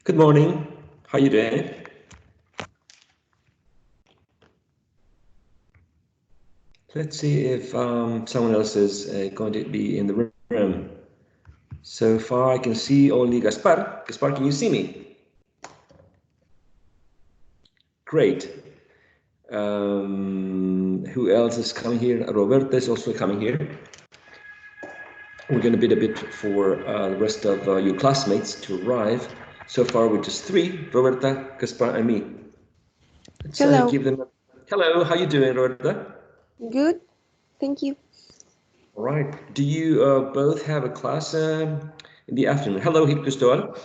Good morning. How you doing? Let's see if someone else is going to be in the room. So far, I can see only Gaspar. Gaspar, can you see me? Great. Who else is coming here? Roberta is also coming here. We're going to wait a bit for the rest of your classmates to arrive. So far, we're just three: Roberta, Gaspar, and me. Let's give them. Hello. How you doing, Roberta? Good, thank you. All right. Do you both have a class in the afternoon? Hello, Cristóbal.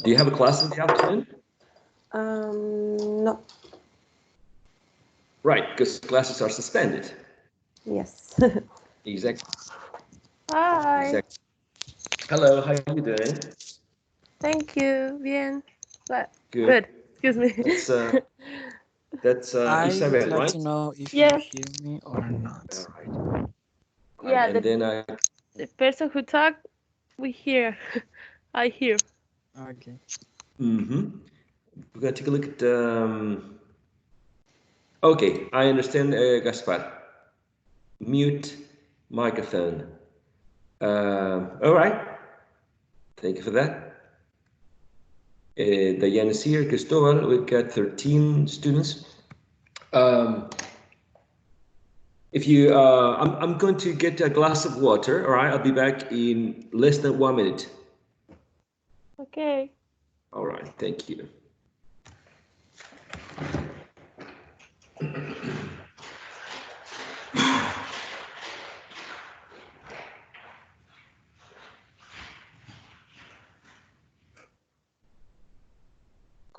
Do you have a class in the afternoon? No. Right, because classes are suspended. Yes. Exactly. Hi. Exactly. Hello, how are you doing? Thank you. Bien. Good. Excuse me. That's I Isabel, would like right? to know if Yes. you hear me or not. All right. Yeah, And then the person who talked, we hear. I hear. Okay. we're gonna take a look at okay, I understand Gaspar. Mute microphone. All right. Thank you for that. Diana is here, Cristobal, we've got 13 students. If you, I'm going to get a glass of water, all right? I'll be back in less than 1 minute. Okay. All right, thank you.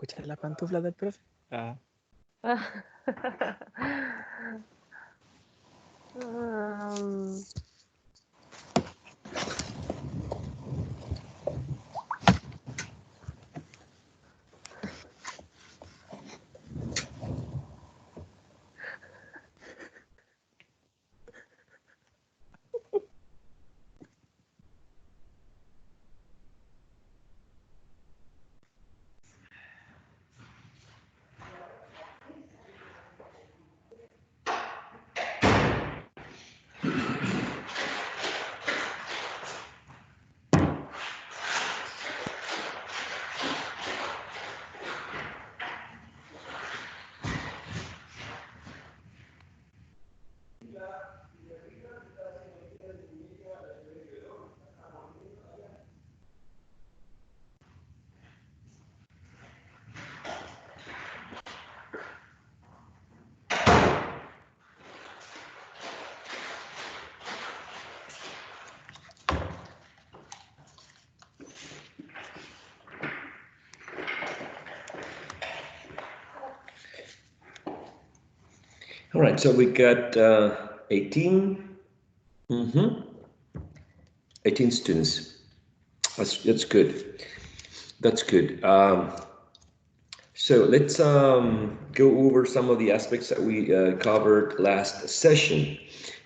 ¿Escuchas la pantufla del profe? Ah. um, All right, so we got 18. 18 students. That's good. That's good. So let's go over some of the aspects that we covered last session.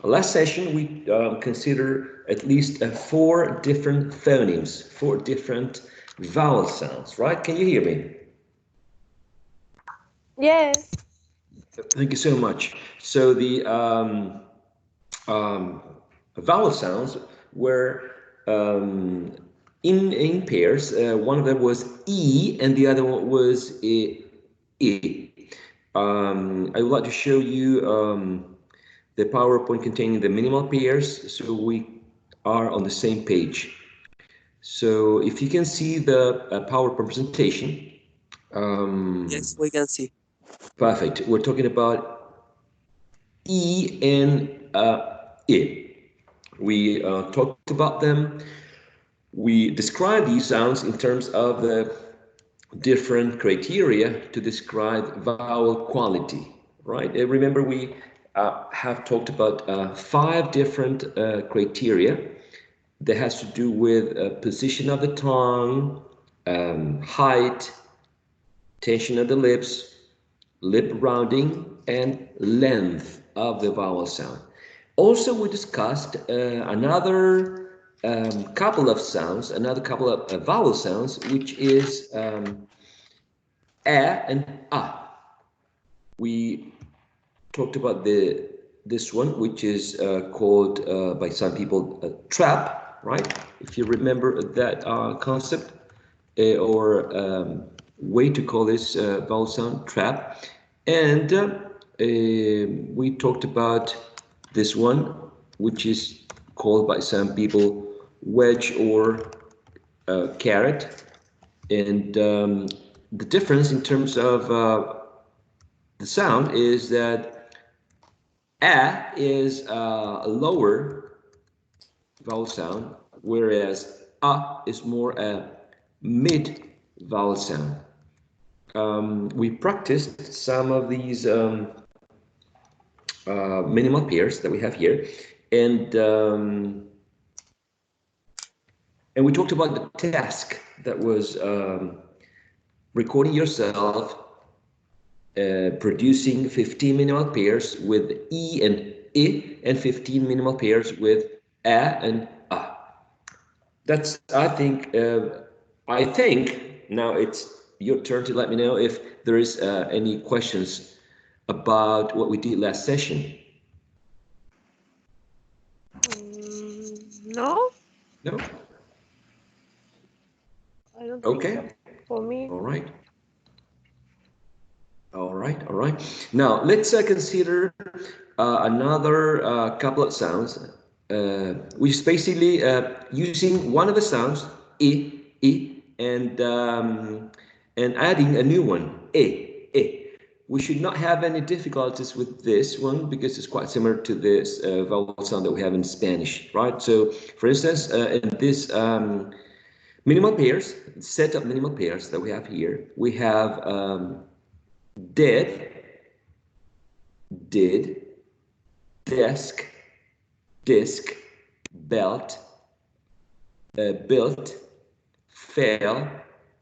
Last session, we considered at least 4 different phonemes, 4 different vowel sounds, right? Can you hear me? yes. Thank you so much. So the vowel sounds were in pairs. One of them was E, and the other one was I. I would like to show you the PowerPoint containing the minimal pairs, so we are on the same page. So if you can see the PowerPoint presentation. Yes, we can see. Perfect. We're talking about E and I. We talked about them. We describe these sounds in terms of the different criteria to describe vowel quality, right? Remember, we have talked about 5 different criteria that has to do with position of the tongue, height, tension of the lips, lip rounding, and length of the vowel sound. Also, we discussed another couple of sounds, another couple of vowel sounds, which is a and a. We talked about this one, which is called by some people trap, right? If you remember that concept or way to call this vowel sound, trap. And we talked about this one, which is called by some people wedge or carrot. And the difference in terms of the sound is that a is a lower vowel sound, whereas a is more a mid vowel sound. We practiced some of these minimal pairs that we have here, and we talked about the task that was recording yourself producing 15 minimal pairs with E and I, and 15 minimal pairs with A and A. That's, I think, now it's your turn to let me know if there is any questions about what we did last session. No? No? I don't think Okay. so. For me. All right. All right, all right. Now let's consider another couple of sounds, which is basically using one of the sounds, I, and adding a new one, e. We should not have any difficulties with this one because it's quite similar to this vowel sound that we have in Spanish, right? So, for instance, in this minimal pairs, set of minimal pairs that we have here, we have did, desk, disc, belt, built, fell,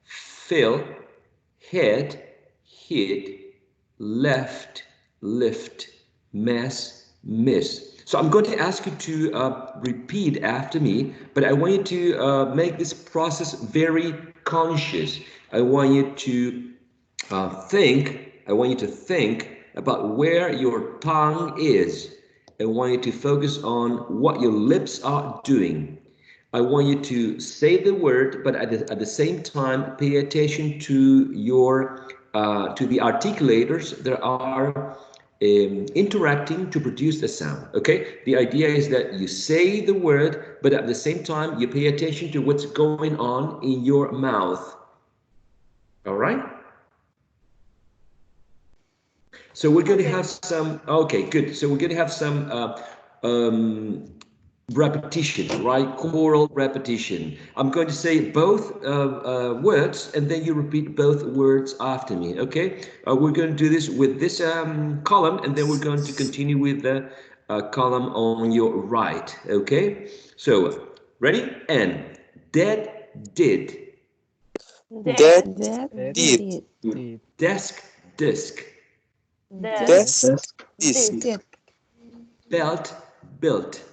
fill, head, hid, left, lift, mess, miss. So I'm going to ask you to repeat after me, but I want you to make this process very conscious. I want you to think about where your tongue is. I want you to focus on what your lips are doing. I want you to say the word, but at the same time, pay attention to your to the articulators that are interacting to produce the sound. Okay, the idea is that you say the word, but at the same time, you pay attention to what's going on in your mouth. All right. So we're going to have some, okay, good. So we're going to have some repetition, right? Choral repetition. I'm going to say both words and then you repeat both words after me, okay? We're going to do this with this column and then we're going to continue with the column on your right, okay? So, ready? And did. That Did. did. Desk, disc. Desk. This. Belt, built.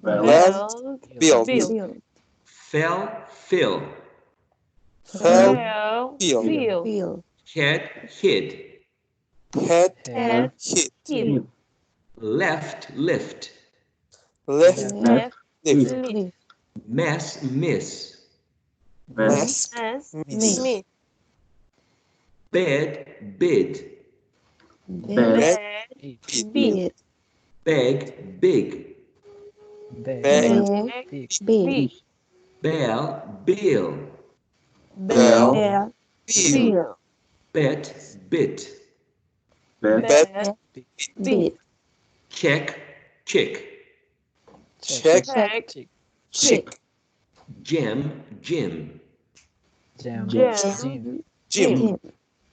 Belt. Build. Build. Fell, fill. Fell. Feel. Feel. Head, hid. Head. Head. Hit. Hit. Left, lift. Left. Left. Lift. Lift. Mess, miss. Mask. As. Miss. Miss. Bed, bid. Bed. Bed. Bid. Bid. Beg, big. Bag. Bag. Big. Bell, bill. Bell. Bill. Bill. Bet, bit. Bet. Bit. Check, chick. Check. Check. Chick. Chick. Jam, Jim. Jam. Jim. Jim.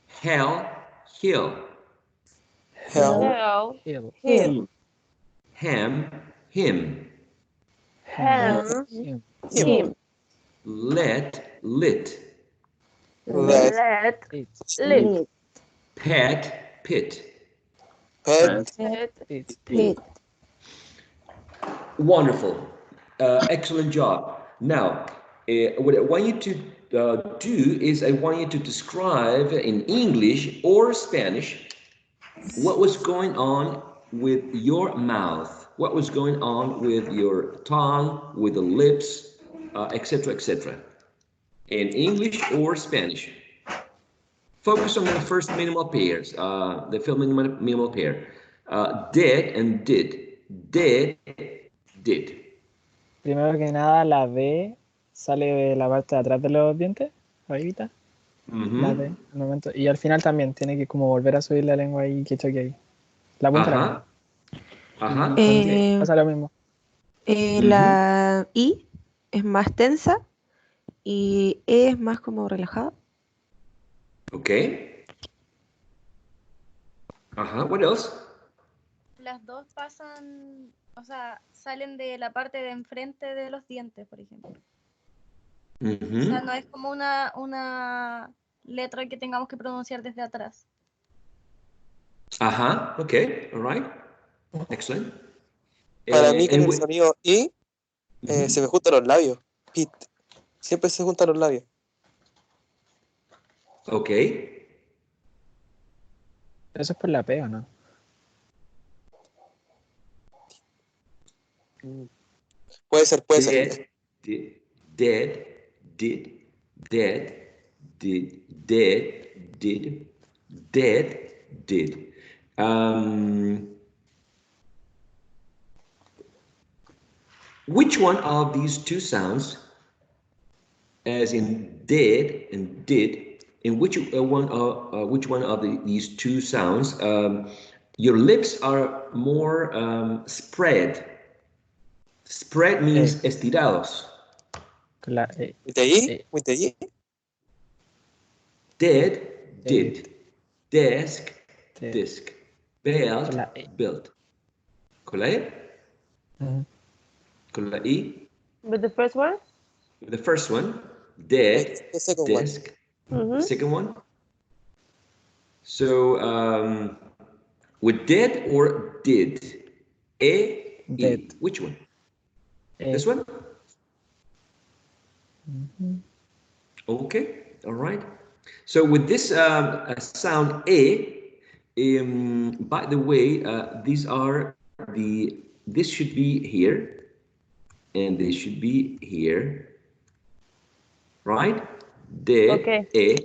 Hell, hill. Hell. Hell. Hill. Hill. Ham, him. Ham. Him. Him. Let, lit. Let. Let. It. Lit. Pet, pit. Pet. Pet. It. Pit. Wonderful. Excellent job. Now, what I want you to do is I want you to describe in English or Spanish what was going on with your mouth, what was going on with your tongue, with the lips, etc., etc. In English or Spanish. Focus on the first minimal pairs, the first minimal pair. Did and did. Did, did. Primero que nada, la D sale de la parte de atrás de los dientes, arribita. La D, al momento. Y al final también tiene que como volver a subir la lengua ahí que choque ahí. La punta de la lengua. Ajá. Y con D pasa lo mismo. La I es más tensa y E es más como relajada. Ok. Ajá, what else? Las dos pasan, o sea, salen de la parte de enfrente de los dientes, por ejemplo. O sea, no es como una letra que tengamos que pronunciar desde atrás. Ajá, ok, all right. Excellent. Para mí con el sonido I se me juntan los labios. It. Siempre se juntan los labios. Ok. Eso es por la P, ¿o no? Puede ser. Dead, did, dead, did, dead, did, dead, did, dead, did. Which one of these two sounds, as in did and did, in which one of these two sounds, your lips are more spread? Spread means estirados. Con la E. With the I? With the I? Dead, did. Desk, disc. Belt, Con la E. built. ¿Con la E? ¿Con la I? With the first one? The first one, dead, The second disc. The second one. So, with dead or did? E, Dead. E. Which one? E. This one? Okay, all right. So with this sound A, by the way, this should be here, and this should be here, right? De, Okay. E.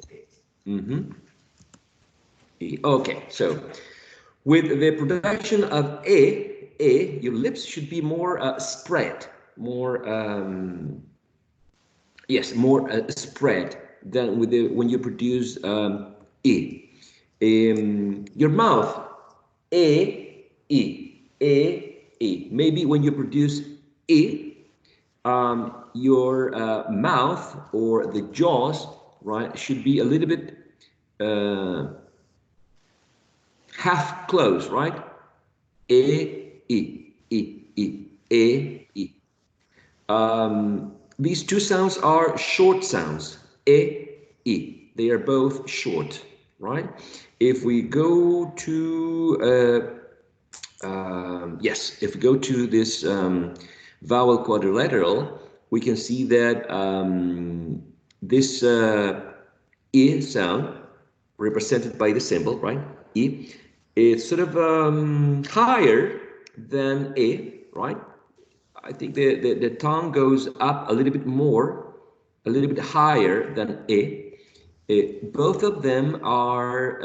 E. Okay, so with the production of A, your lips should be more spread, more, more spread than with when you produce E. Your mouth, E, E, E, E. Maybe when you produce E, your mouth or the jaws, right, should be a little bit half closed, right? E, E, E, E, E, E. These two sounds are short sounds, E, E. They are both short, right? If we go to, if we go to this vowel quadrilateral, we can see that this E sound, represented by the symbol, right? E, is sort of higher than E, right? I think the tongue goes up a little bit more, a little bit higher than E. Both of them are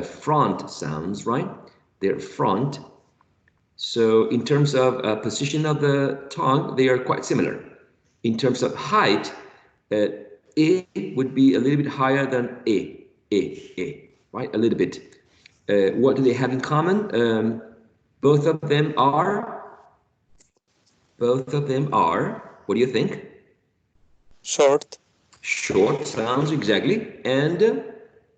front sounds, right? They're front. So in terms of position of the tongue, they are quite similar. In terms of height, E would be a little bit higher than E, right? A little bit. What do they have in common? Both of them are, what do you think? Short. Short sounds, exactly. And?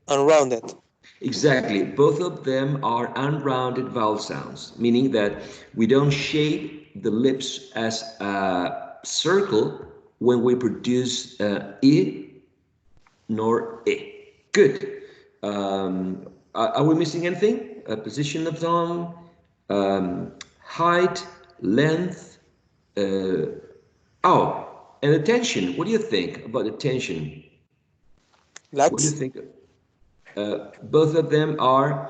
Unrounded. Exactly. Both of them are unrounded vowel sounds, meaning that we don't shape the lips as a circle when we produce E nor E. Good. Are we missing anything? A position of tongue, height, length. Oh, and attention. What do you think about attention? Lax. What do you think? Both of them are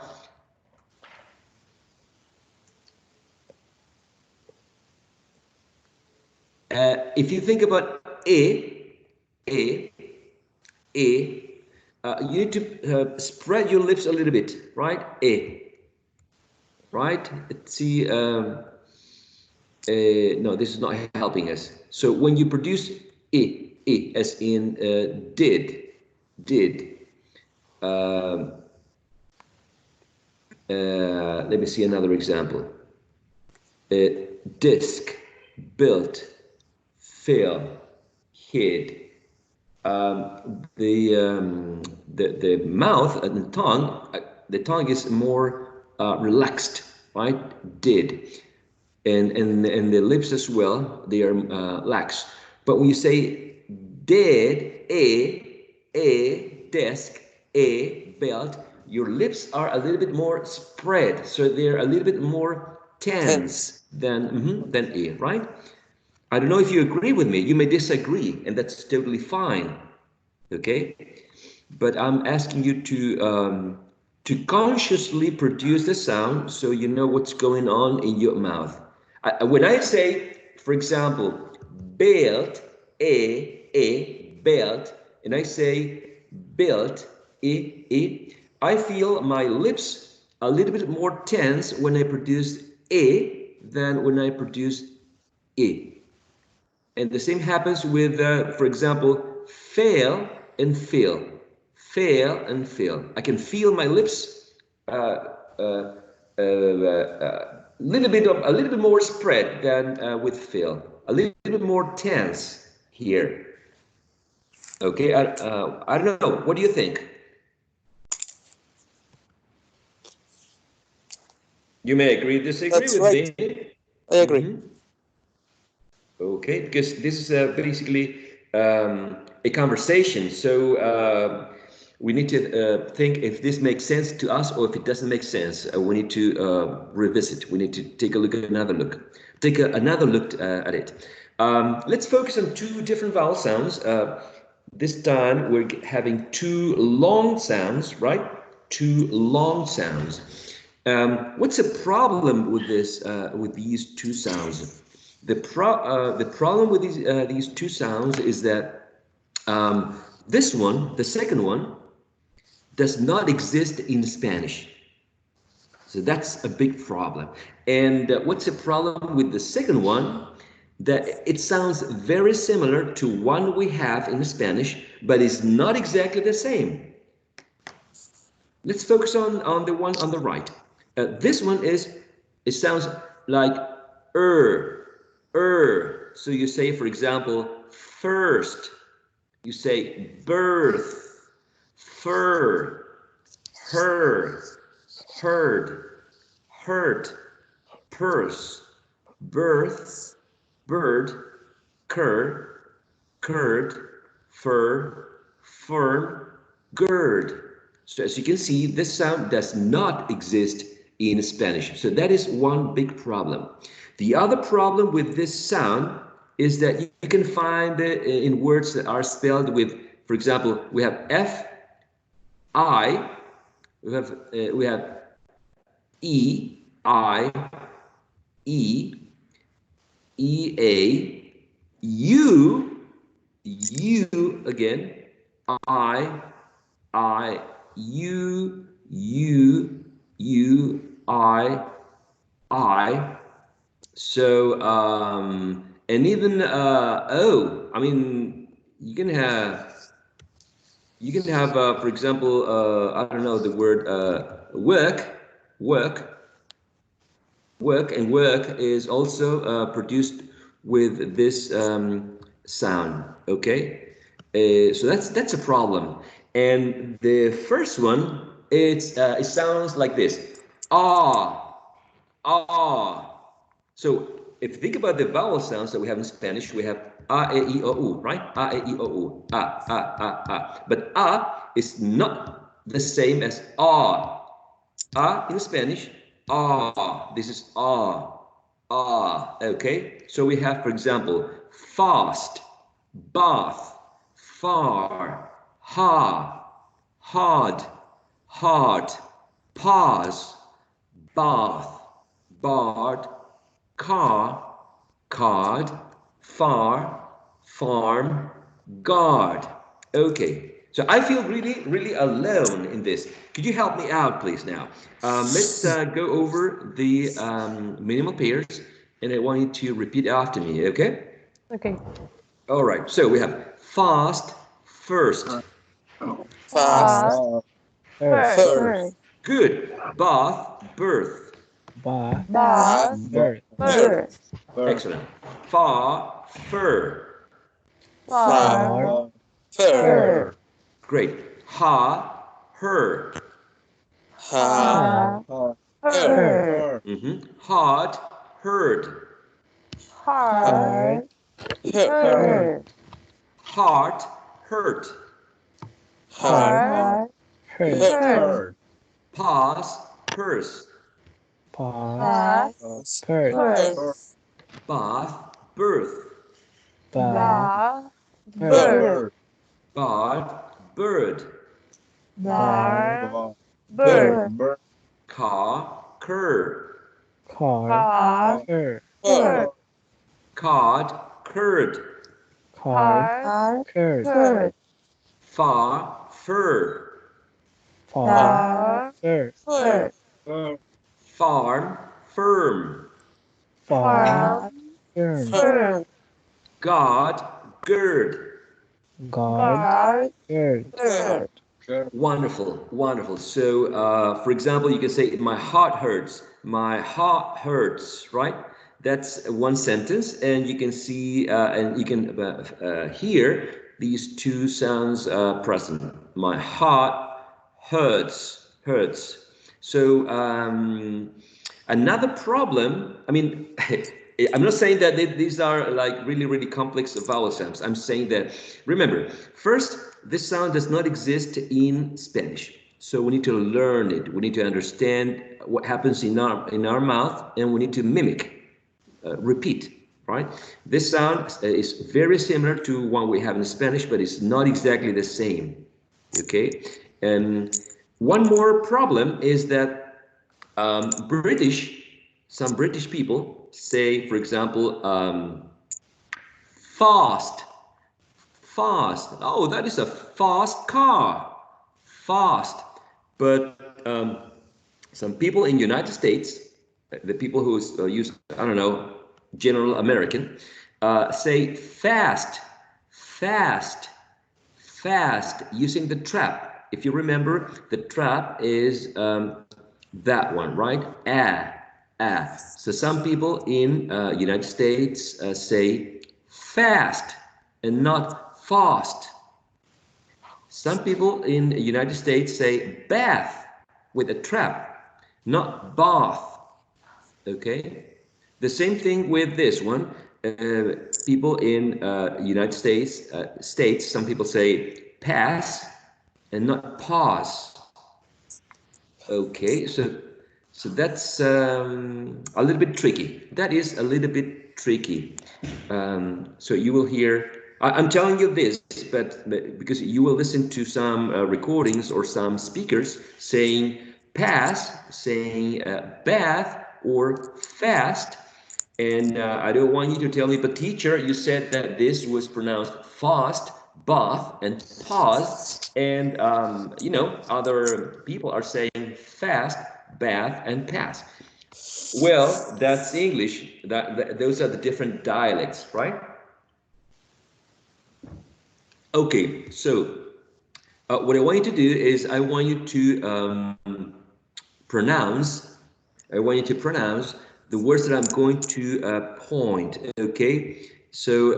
if you think about a, you need to spread your lips a little bit, right? Right? See, no, this is not helping us. So when you produce as in did. Let me see another example. Disc, built, fill, hid. The mouth and the tongue is more relaxed, right? Did, and the lips as well. They are lax. But when you say did, a desk, a belt, your lips are a little bit more spread, so they're a little bit more tense than a, right? I don't know if you agree with me. You may disagree, and that's totally fine. Okay, but I'm asking you to consciously produce the sound so you know what's going on in your mouth. When I say, for example, belt, a belt, and I say built, I feel my lips a little bit more tense when I produce a than when I produce e. And the same happens with, for example, fail and fill. Fail and fill. I can feel my lips a little bit more spread than with fill. A little bit more tense here. Okay, I don't know. What do you think? You may agree, disagree That's with right. me. I agree. Okay, because this is basically a conversation. So we need to think if this makes sense to us or if it doesn't make sense. We need to revisit. We need to take a look at another look. Take another look at it. Let's focus on two different vowel sounds. This time we're having two long sounds, right? Two long sounds. What's the problem with this? With these two sounds? The problem with these two sounds is that this one, the second one, does not exist in Spanish. So that's a big problem. And what's the problem with the second one? That it sounds very similar to one we have in Spanish, but it's not exactly the same. Let's focus on the one on the right. This one it sounds like So you say, for example, first. You say birth, fur, her, herd, hurt, purse, birth, bird, cur, curd, fur, fern, gird. So as you can see, this sound does not exist in Spanish. So that is one big problem. The other problem with this sound is that you can find it in words that are spelled with, for example, we have F, I, we have E, I, E, E, A, U again, I, U, I. So, and even O. I mean, you can have, for example, I don't know, the word work, and work is also produced with this sound. Okay, so that's a problem. And the first one, it sounds like this: ah, ah. So if you think about the vowel sounds that we have in Spanish, we have a, e, I, o, u, right? A, e, I, o, u, a. But a is not the same as a. A in Spanish, ah. This is ah. ah. Okay, so we have, for example, fast, bath, far, ha, hard, hard, pause, bath, bard, car, card, far, farm, guard. Okay, so I feel really alone in this. Could you help me out, please, now? Let's go over the minimal pairs, and I want you to repeat after me, okay? Okay. All right, so we have fast, first. Fast. First. Good. Bath, birth. Birth. Excellent. Far, fur. Far. Fur. Great. Ha, her. Ha. Her. Hard, herd. Hard. Her. Heart, hurt. Heart. Hurt. Pass, purse. Purse. Bath, birth. Bird. Bard, bird. Bird. Car, cur. Car. Card, curd. Curd. Far, fur. Far. Farm, firm. Farm. Firm. God, gird. Guard. Wonderful, wonderful. So, for example, you can say, my heart hurts. My heart hurts, right? That's one sentence, and you can see, and you can hear these two sounds present. My heart hurts. So, another problem, I mean, I'm not saying that these are like really complex vowel sounds. I'm saying that, remember, first, this sound does not exist in Spanish. So we need to learn it. We need to understand what happens in our mouth, and we need to mimic, repeat, right? This sound is very similar to one we have in Spanish, but it's not exactly the same, okay? And one more problem is that some British people say, for example, fast. Oh, that is a fast car. Fast. But some people in United States, the people who use, I don't know, general American, say fast, using the trap. If you remember, the trap is that one, right? So some people in United States say fast and not fast. Some people in the United States say bath with a trap, not bath. Okay? The same thing with this one. People in United States, some people say pass and not pause. Okay, so that's a little bit tricky. That is a little bit tricky. So you will hear, I'm telling you this, but because you will listen to some recordings or some speakers saying pass, saying bath or fast. And I don't want you to tell me, but teacher, you said that this was pronounced fast, bath, and pause. And, you know, other people are saying fast, bath, and pass. Well, that's English. Those are the different dialects, right? Okay, so what I want you to do is I want you to pronounce the words that I'm going to point, okay? So,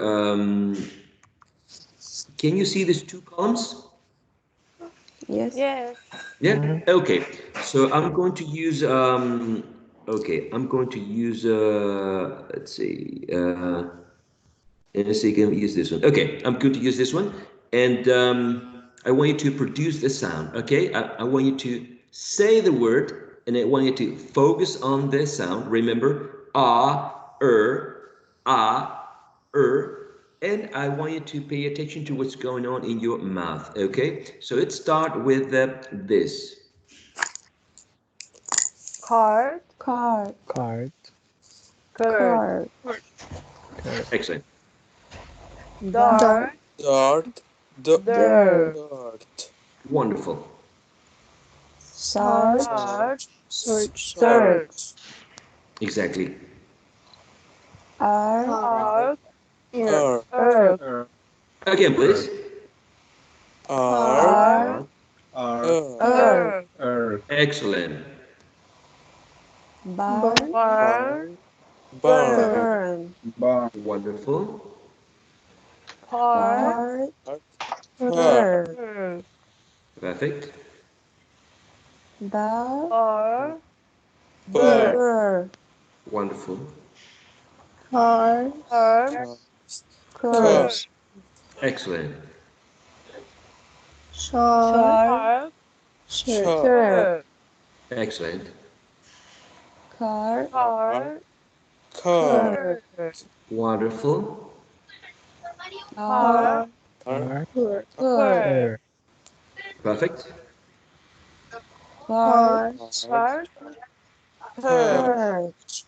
can you see these two columns? Yes. Yes. Yeah, okay. So I'm going to use, okay, I'm going to use, let's see, and let's see, can we use this one? Okay, I'm going to use this one. And I want you to produce the sound, okay? I want you to say the word, and I want you to focus on the sound. Remember, ah, and I want you to pay attention to what's going on in your mouth, okay? So let's start with this. Card. Card. Card. Card. Excellent. Dart. Dart. Dirt. Dart. Wonderful. Search. Dart. Search. Exactly. Arc. Arc. Again, please. Arc. Excellent. Barn. Barn. Barn. Wonderful. Part. Park. Perfect. Bar. Bar. Wonderful. Arm. Cars. Excellent. Shark. Shark. Excellent. Car. Car. Wonderful. Car. Perfect. Part. Parch.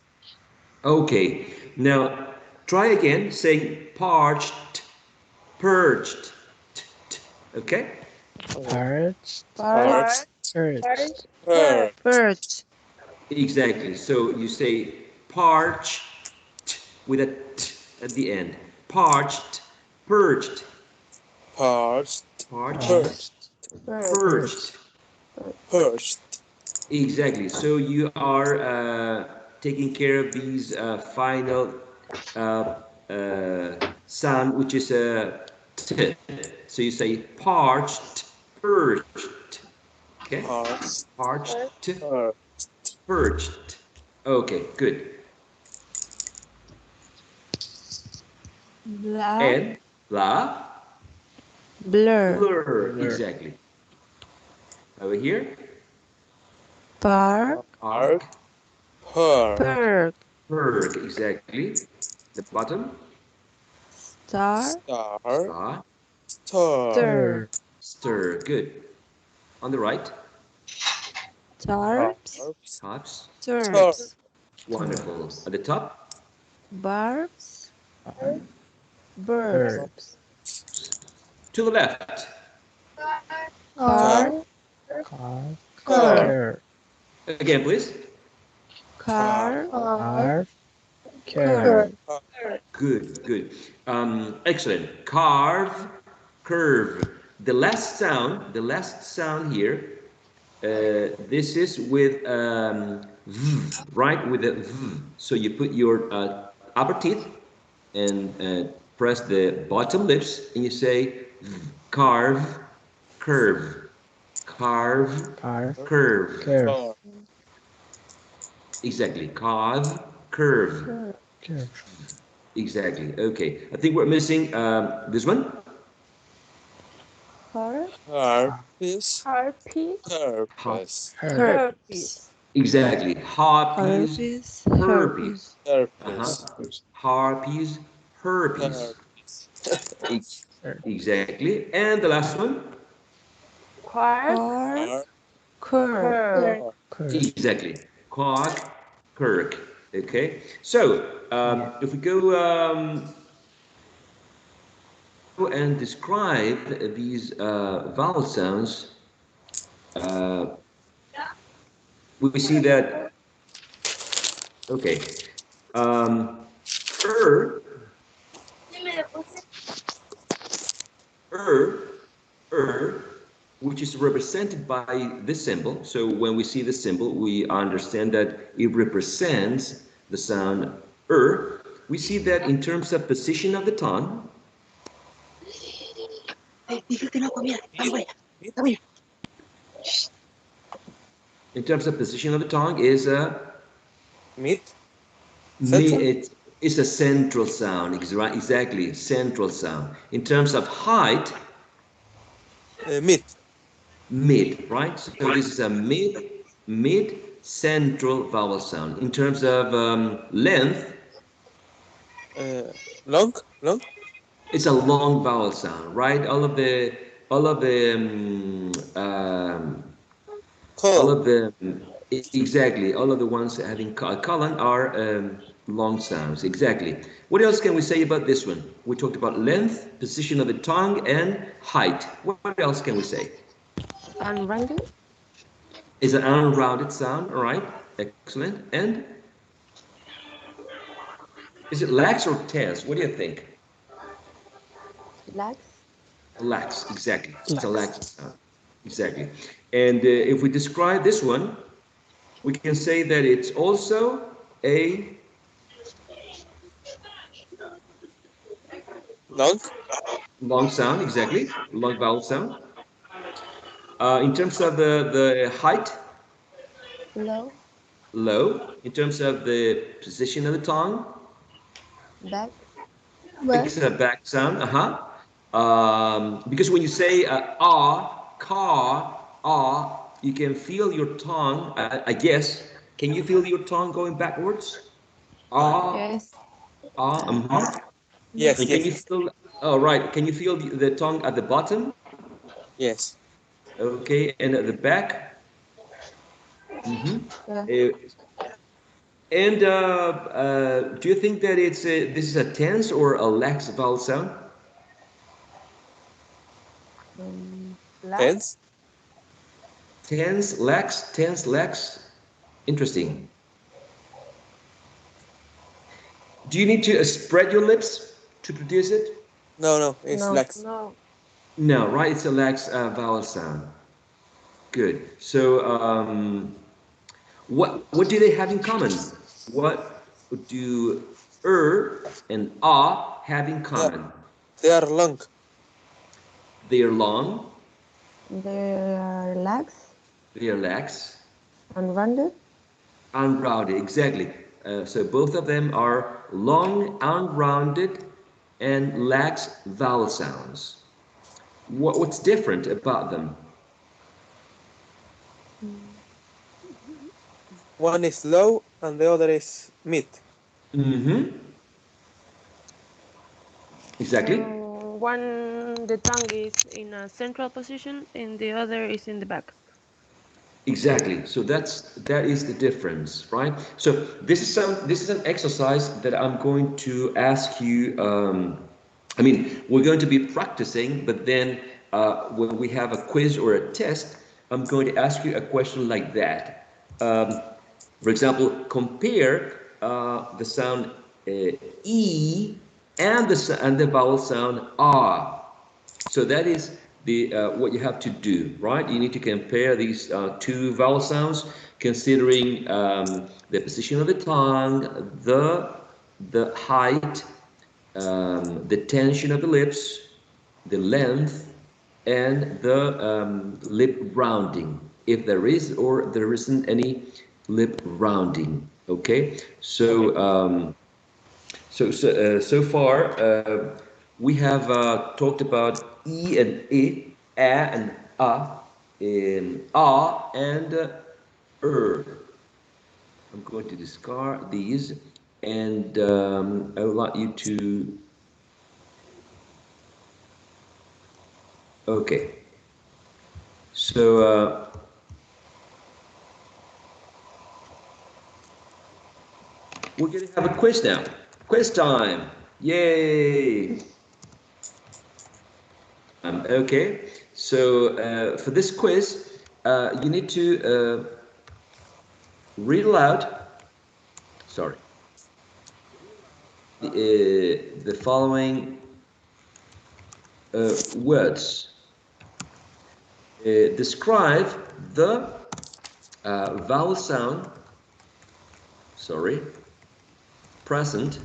Okay. Now try again. Say parched, purged. Okay. Parched. Parched. Perched. Perch. Exactly. So you say parched with a t at the end. Parched, purged, Parched. parched, purged. Perched. Exactly. So you are taking care of these final sound, which is a t. So you say parched, purged. Okay. Parched. Parched, Parched. purged. Okay, good. Blah. And blah, Blur. blur. Exactly. Over here, Park. arc, Park. Perk. berg. Exactly. The bottom, Star. star, Star. Stir. stir. Good. On the right, Tarps. tops. Turps. Wonderful. At the top, Barbs. Burbs. to the left. Car. Car. Car. Again, please. Car. Car. Curve. Good, good. Excellent. Carve, curve. The last sound here, this is with v, right? With a v. So you put your upper teeth and press the bottom lips and you say v, carve, curve, carve, Car. curve. Curve. Exactly. Carve, curve. Curve. Exactly. Okay. I think we're missing this one. Car. Harpies. Harpy. Purpose. Herb. Herpes. Exactly. Harpies, Herpes. herpes. Purpose. Harpies, herpes. Purpose. Exactly. And the last one. Quark. Car. Curve. Curve. Curve. Exactly. Quack, kirk. Okay. So if we go and describe these vowel sounds, we see that, okay, er, er, er, which is represented by this symbol. So when we see the symbol, we understand that it represents the sound er. We see that in terms of position of the tongue. In terms of position of the tongue is a Mid. Central. it's a central sound, exactly, central sound. In terms of height, Mid. mid, right? So this is a mid central vowel sound. In terms of length, Long? It's a long vowel sound, right? All of the all of the exactly, all of the ones having colon are long sounds. Exactly. What else can we say about this one? We talked about length, position of the tongue, and height. What else can we say? Unrounded. It's an unrounded sound. All right. Excellent. And is it lax or tense? What do you think? Lax. Lax. Exactly. It's a Lax. lax sound. Exactly. And if we describe this one, we can say that it's also a long sound, exactly, long vowel sound. In terms of the height, Low. low. In terms of the position of the tongue, Back. it's a back sound, because when you say car, you can feel your tongue, I guess. Can you feel your tongue going backwards? Ah, Yes. Yes, And can you feel, oh, right, can you feel the tongue at the bottom? Yes. Okay, and at the back? Yeah. And do you think that this is a tense or a lax vowel sound? Lax. Tense, lax. Interesting. Do you need to spread your lips to produce it? No, it's lax. No. No, right? It's a lax vowel sound. Good. So, what do they have in common? What do and ah have in common? They are long. They are long. They are lax. They are lax. Unrounded. Unrounded, exactly. So both of them are long, unrounded, and lax vowel sounds. What's different about them? One is low and the other is mid. Mm-hmm. Exactly. One, the tongue is in a central position and the other is in the back. Exactly. So that is the difference, right? So this is an exercise that I'm going to ask you. I mean, we're going to be practicing, but then when we have a quiz or a test, I'm going to ask you a question like that. For example, compare the sound e and the vowel sound r. So that is the what you have to do, right? You need to compare these two vowel sounds, considering the position of the tongue, the height, the tension of the lips, the length, and the lip rounding, if there is or there isn't any lip rounding. Okay, so so far we have talked about e and a and and I'm going to discard these, and I would like you to. Okay, so we're going to have a quiz now. Quiz time! Yay! Okay, so for this quiz, you need to read aloud. Sorry. The following words. Describe the vowel sound. Sorry. Present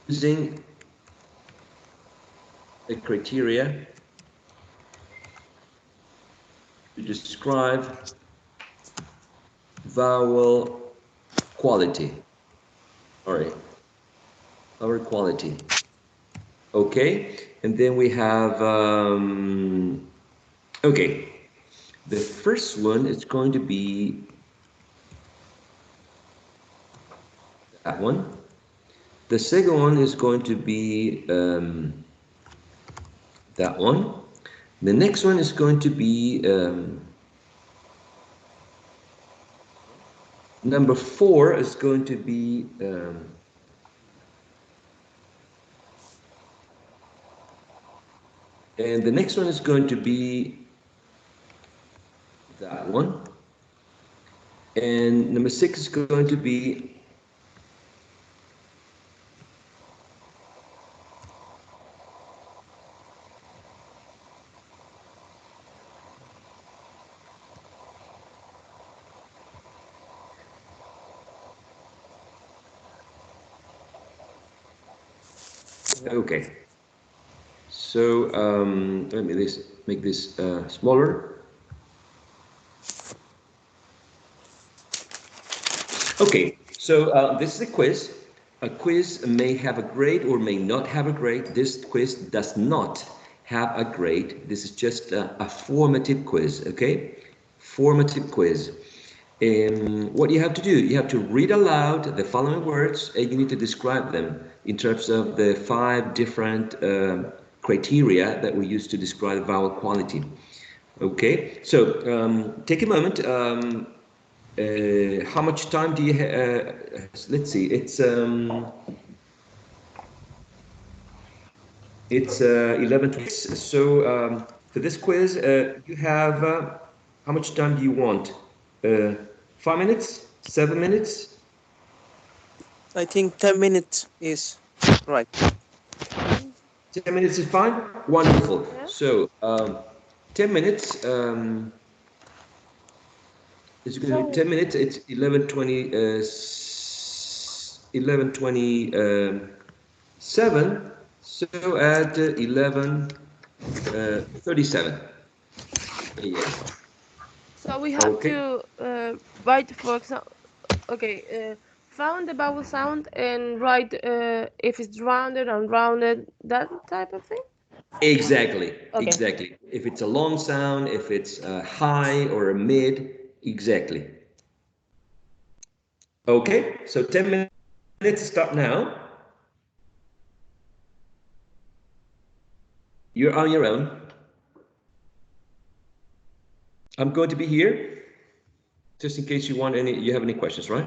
using a criteria to describe vowel quality. Sorry, vowel quality. Okay, and then we have okay. The first one is going to be that one. The second one is going to be that one. The next one is going to be number 4 is going to be and the next one is going to be that one. And number 6 is going to be okay. So let me make this smaller. Okay, so this is a quiz. A quiz may have a grade or may not have a grade. This quiz does not have a grade. This is just a formative quiz, okay? Formative quiz. What you have to do, you have to read aloud the following words and you need to describe them in terms of the 5 different criteria that we use to describe vowel quality. Okay, so take a moment. How much time do you have? Let's see, it's 11:20. So for this quiz, you have how much time do you want? 5 minutes? 7 minutes? I think 10 minutes is right. 10 minutes is fine? Wonderful. Yeah. So 10 minutes. It's going to be 10 minutes. It's 11:20. 11:27. So at 11:37. Yeah. So we have Okay. to write, for example, okay, found the vowel sound and write if it's rounded, unrounded, that type of thing. Exactly. Okay. Exactly. If it's a long sound, if it's a high or a mid, exactly. Okay. So 10 minutes start now. You're on your own. I'm going to be here just in case you have any questions, right?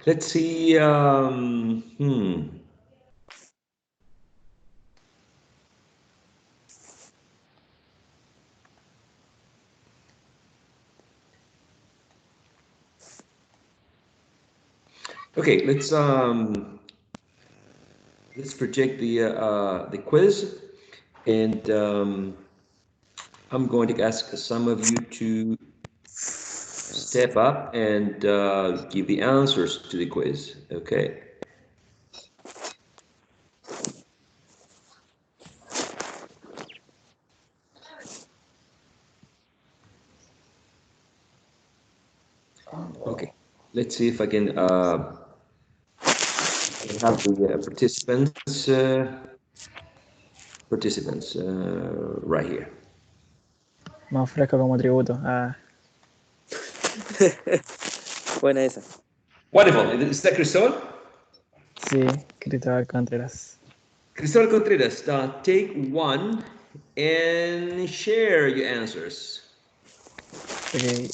let's see. Okay, let's project the quiz, and I'm going to ask some of you to step up and give the answers to the quiz. Okay. Okay. Let's see if I can have the participants right here. Más fresco como tributo. Ah. Buena esa. Wonderful. Is that Cristóbal? Sí, Cristóbal Contreras. Cristóbal Contreras, take one and share your answers. Okay.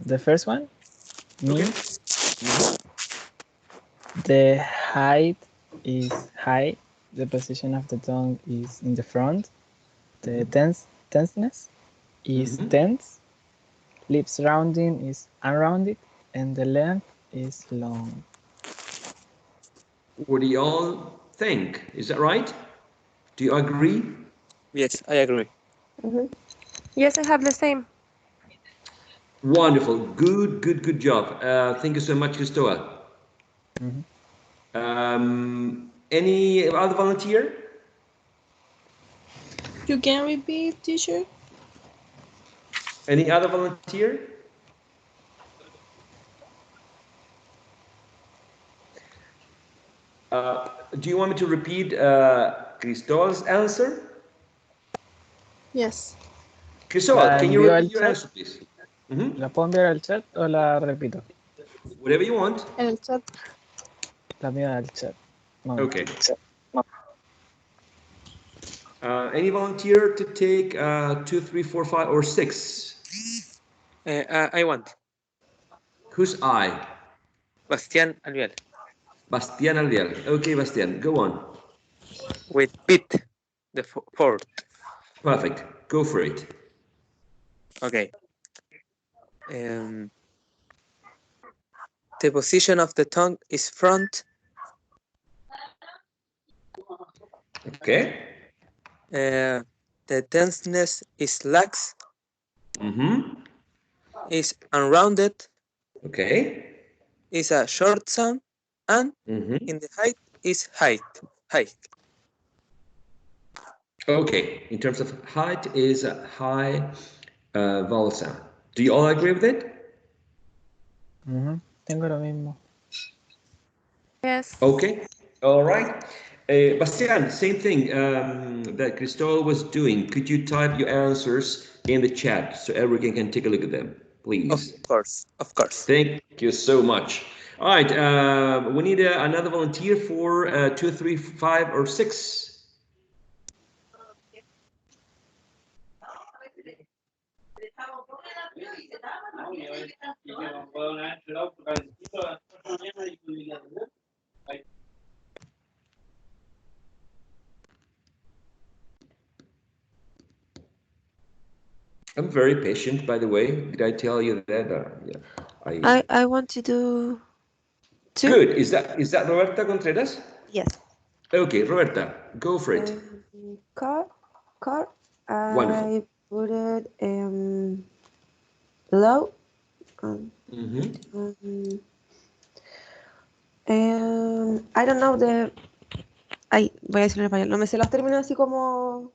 The first one, me. Okay. The height is high. The position of the tongue is in the front. The tenseness is tense. Lips rounding is unrounded, and the length is long. What do you all think? Is that right? Do you agree? Yes, I agree. Yes, I have the same. Wonderful. Good job. Thank you so much, Cristóbal. Any other volunteer? You can repeat, teacher? Any other volunteer? Do you want me to repeat Cristóbal's answer? Yes. Cristóbal, can you repeat your chat? answer, please? ¿La puedo enviar al chat o la repito? Whatever you want. En el chat. La envío al chat. No. Okay. Any volunteer to take 2, 3, 4, 5, or 6? I want. Who's I? Bastián Albial. Bastián Albial. Okay, Bastián, go on. With Pete, the fourth. Perfect. Go for it. Okay. The position of the tongue is front. Okay. The tenseness is lax. Mm-hmm. Is unrounded. Okay. Is a short sound. And in the height is height. Okay. In terms of height is a high vowel sound. Do you all agree with it? Tengo lo mismo. Yes. Okay. All right. Bastian, same thing that Cristóbal was doing. Could you type your answers in the chat so everyone can take a look at them, please? Of course. Thank you so much. All right. We need another volunteer for 2, 3, 5, or 6. I'm very patient, by the way. Did I tell you that? Yeah. I want to do 2. Good. Is that Roberta Contreras? Yes. Okay, Roberta, go for it. Car. Wonderful. I put it low. I don't know Ay, voy a decirlo en español. No me sé los términos así como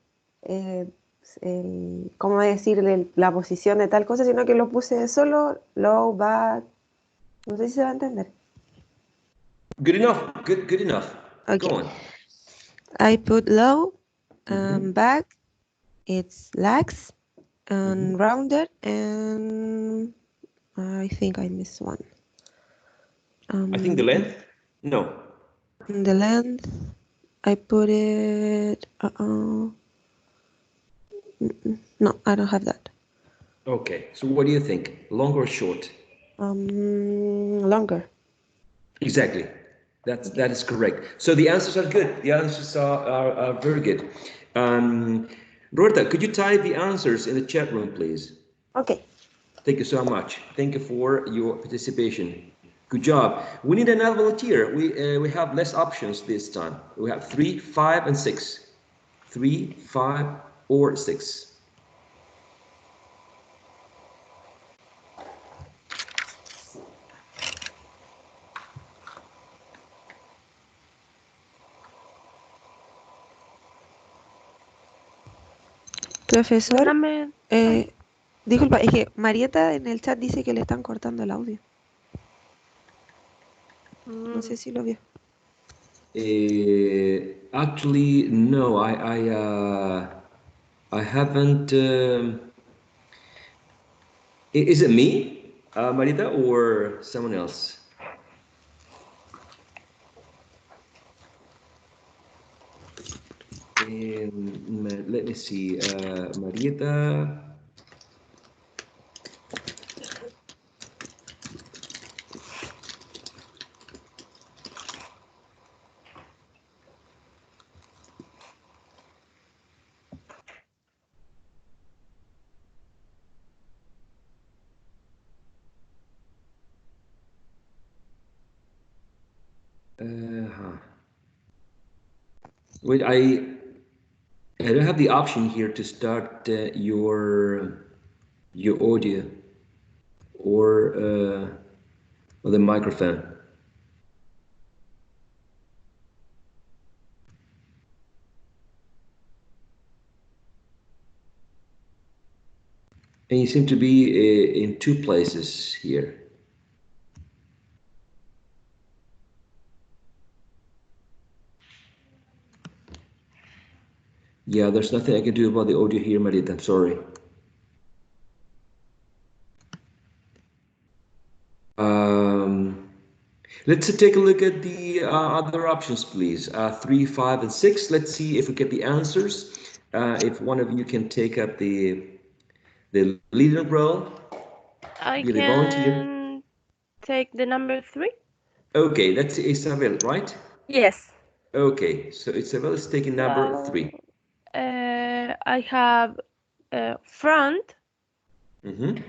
cómo decir la posición de tal cosa, sino que lo puse solo, low, back. No sé si se va a entender. Good enough. Good enough. Okay. Go on. I put low, back. It's lax and rounded, and I think I missed one. I think the length? No. The length, I put it. No, I don't have that. Okay. So what do you think? Long or short? Longer. Exactly. That is correct. So the answers are good. The answers are very good. Roberta, could you type the answers in the chat room, please? Okay. Thank you so much. Thank you for your participation. Good job. We need another volunteer. We have less options this time. We have 3, 5, and 6. 3, 5, or 6. Profesor, Dame- disculpa, es que Marieta en el chat dice que le están cortando el audio. No sé si lo vio. Actually, no. I haven't. Is it me, Marita, or someone else? Let me see. Marieta. Wait, I don't have the option here to start your audio or the microphone. And you seem to be in two places here. Yeah, there's nothing I can do about the audio here, Marita. I'm sorry. Let's take a look at the other options, please. 3, 5, and 6. Let's see if we get the answers. If one of you can take up the leader role, I be the volunteer. can take the number 3. Okay, that's Isabel, right? Yes. Okay, so Isabel is taking number 3. I have front, mid,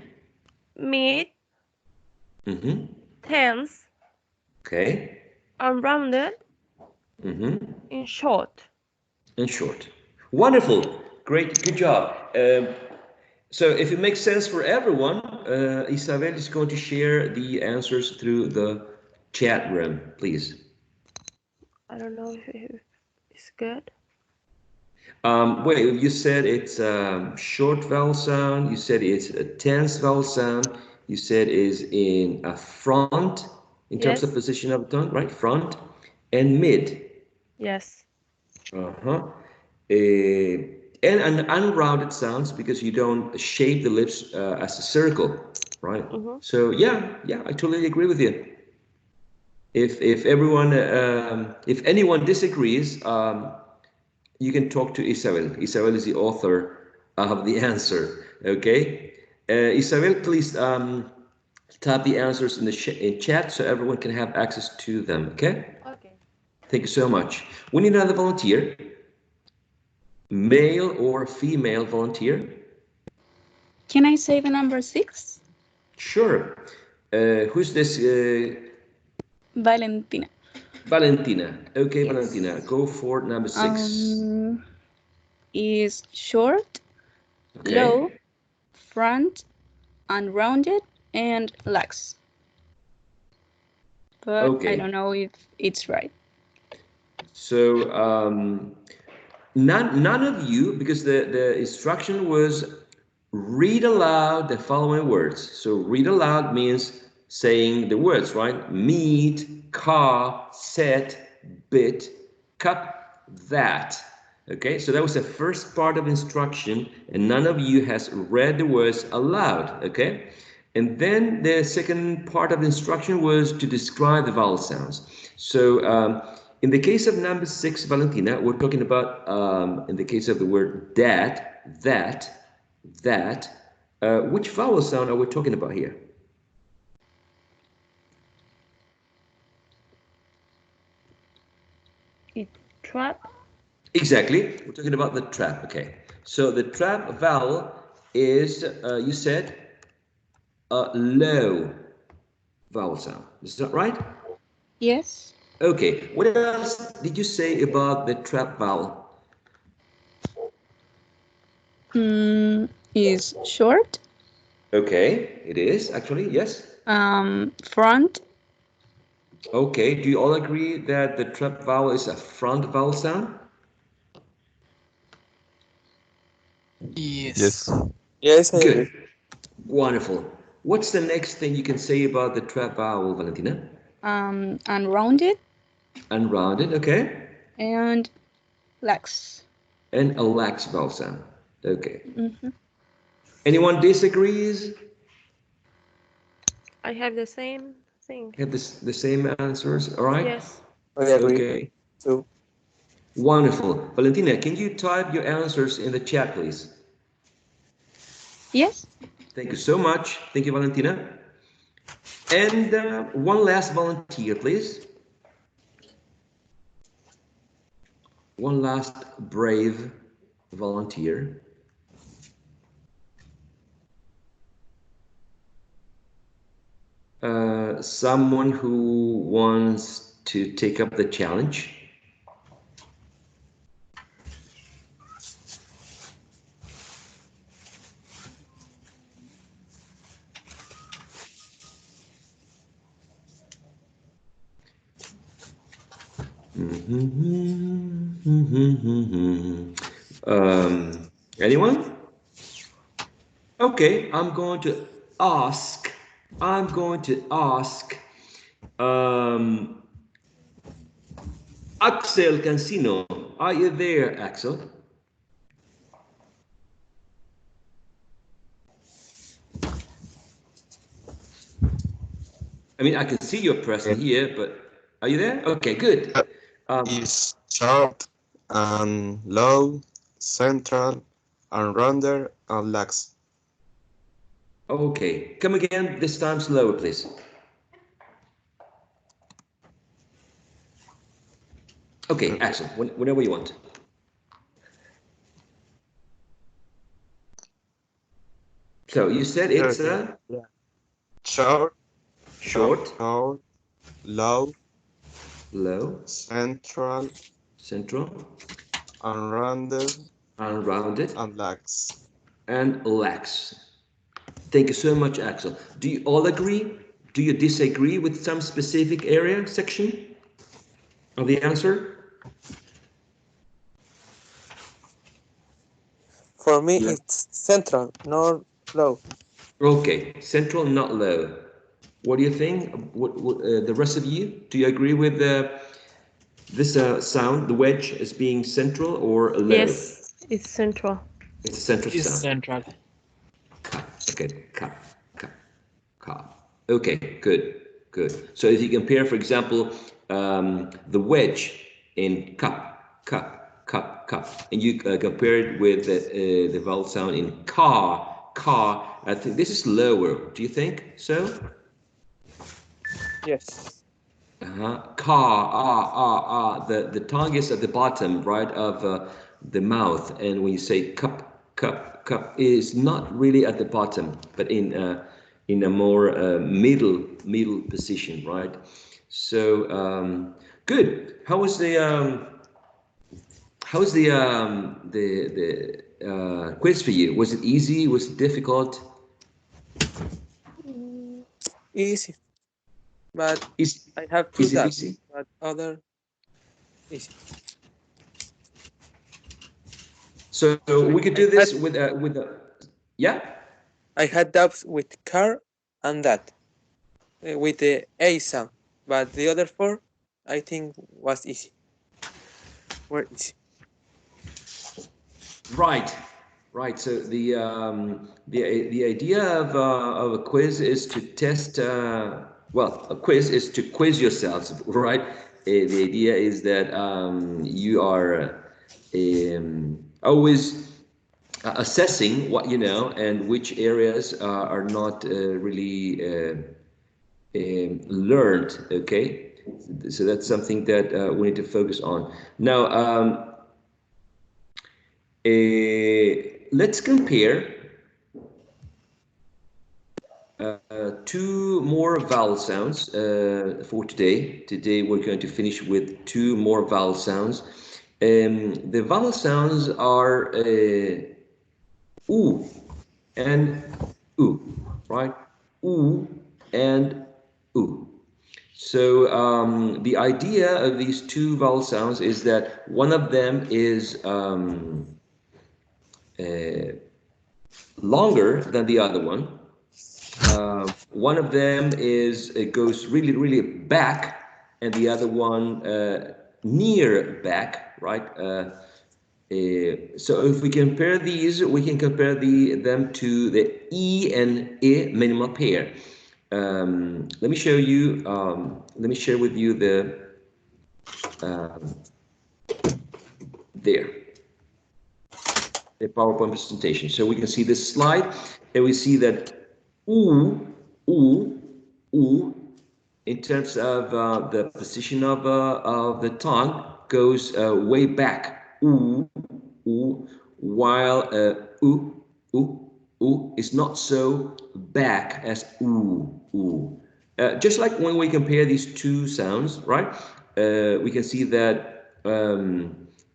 tense, Okay. unrounded, in short. In short. Wonderful. Great. Good job. So if it makes sense for everyone, Isabel is going to share the answers through the chat room, please. I don't know if it's good. Wait, you said it's a short vowel sound. You said it's a tense vowel sound. You said is in a front in terms of position of the tongue, right? Front and mid. Yes. And an unrounded sounds because you don't shape the lips as a circle, right? So yeah, I totally agree with you. If everyone, if anyone disagrees, you can talk to Isabel. Isabel is the author of the answer. Okay, Isabel, please type the answers in the chat so everyone can have access to them. Okay. Okay. Thank you so much. We need another volunteer. Male or female volunteer? Can I say the number 6? Sure. Who's this? Valentina. Valentina. Okay, Yes. Valentina, go for number 6. Is short, Okay. low, front, unrounded, and lax. But Okay. I don't know if it's right. So none of you, because the instruction was read aloud the following words. So read aloud means saying the words, right? Meat, car, set, bit, cup, that. Okay, so that was the first part of instruction, and none of you has read the words aloud. Okay, and then the second part of the instruction was to describe the vowel sounds. So in the case of number 6, Valentina, we're talking about in the case of the word that. Which vowel sound are we talking about here? trap? Exactly. We're talking about the trap. Okay. So the trap vowel is, you said, a low vowel sound. Is that right? Yes. Okay. What else did you say about the trap vowel? Is short. Okay. It is actually, yes. Front. Okay. Do you all agree that the trap vowel is a front vowel sound? Yes. Yes, I agree. Good. Wonderful. What's the next thing you can say about the trap vowel, Valentina? Unrounded. Unrounded, okay. And lax. And a lax vowel sound. Okay. Anyone disagrees? I have the same thing. Have the same answers? All right. Yes. I agree Okay. too. Wonderful. Valentina, can you type your answers in the chat, please? Yes. Thank you so much. Thank you, Valentina. And one last volunteer, please. One last brave volunteer. Someone who wants to take up the challenge. Anyone? Okay, I'm going to ask. Um, Axel Cancino. Are you there, Axel? I mean, I can see you're present here, but are you there? Okay, good. Is short and low, central and rounder and lax. Okay, come again, this time slower, please. Okay, Axel, whenever you want. So you said it's a Short, short, low, low, central, central, unrounded, unrounded, and lax. and lax. Thank you so much, Axel. Do you all agree? Do you disagree with some specific area, section of the answer? For me, it's central, not low. Okay, central, not low. What do you think? The rest of you? Do you agree with this sound, the wedge, as being central or low? Yes, it's central. It's a central It's sound. central. Ka. Okay, ka, ka, ka. Okay, good, good. So if you compare, for example, the wedge in cup, cup, cup, cup, and you compare it with the vowel sound in car, I think this is lower. Do you think so? Yes. Car, the tongue is at the bottom, right, of the mouth, and when you say cup, cup, cup, is not really at the bottom, but in a more middle position, right? So good. How's the quiz for you? Was it easy? Was it difficult? Easy. But Is I have two it doubts, easy? but other easy. So we could I do had this with a yeah. I had doubts with car and that with the A sound, but the other four I think was easy. Were easy. Right, right. So the idea of a quiz is to test. Well, a quiz is to quiz yourselves, right? The idea is that you are always assessing what you know and which areas are not really learned. Okay. So that's something that we need to focus on. Now, let's compare two more vowel sounds for today. Today we're going to finish with two more vowel sounds. The vowel sounds are oo and oo, right? Oo and oo. So the idea of these two vowel sounds is that one of them is longer than the other one. One of them is it goes really, really back, and the other one near back, right? So if we compare these, we can compare them to the E and I minimal pair. Let me show you. Let me share with you there the PowerPoint presentation. So we can see this slide, and we see that oo, oo, oo, in terms of the position of the tongue, goes way back. Ooh, ooh, while ooh, ooh, ooh is not so back as ooh, ooh. Just like when we compare these two sounds, right? We can see that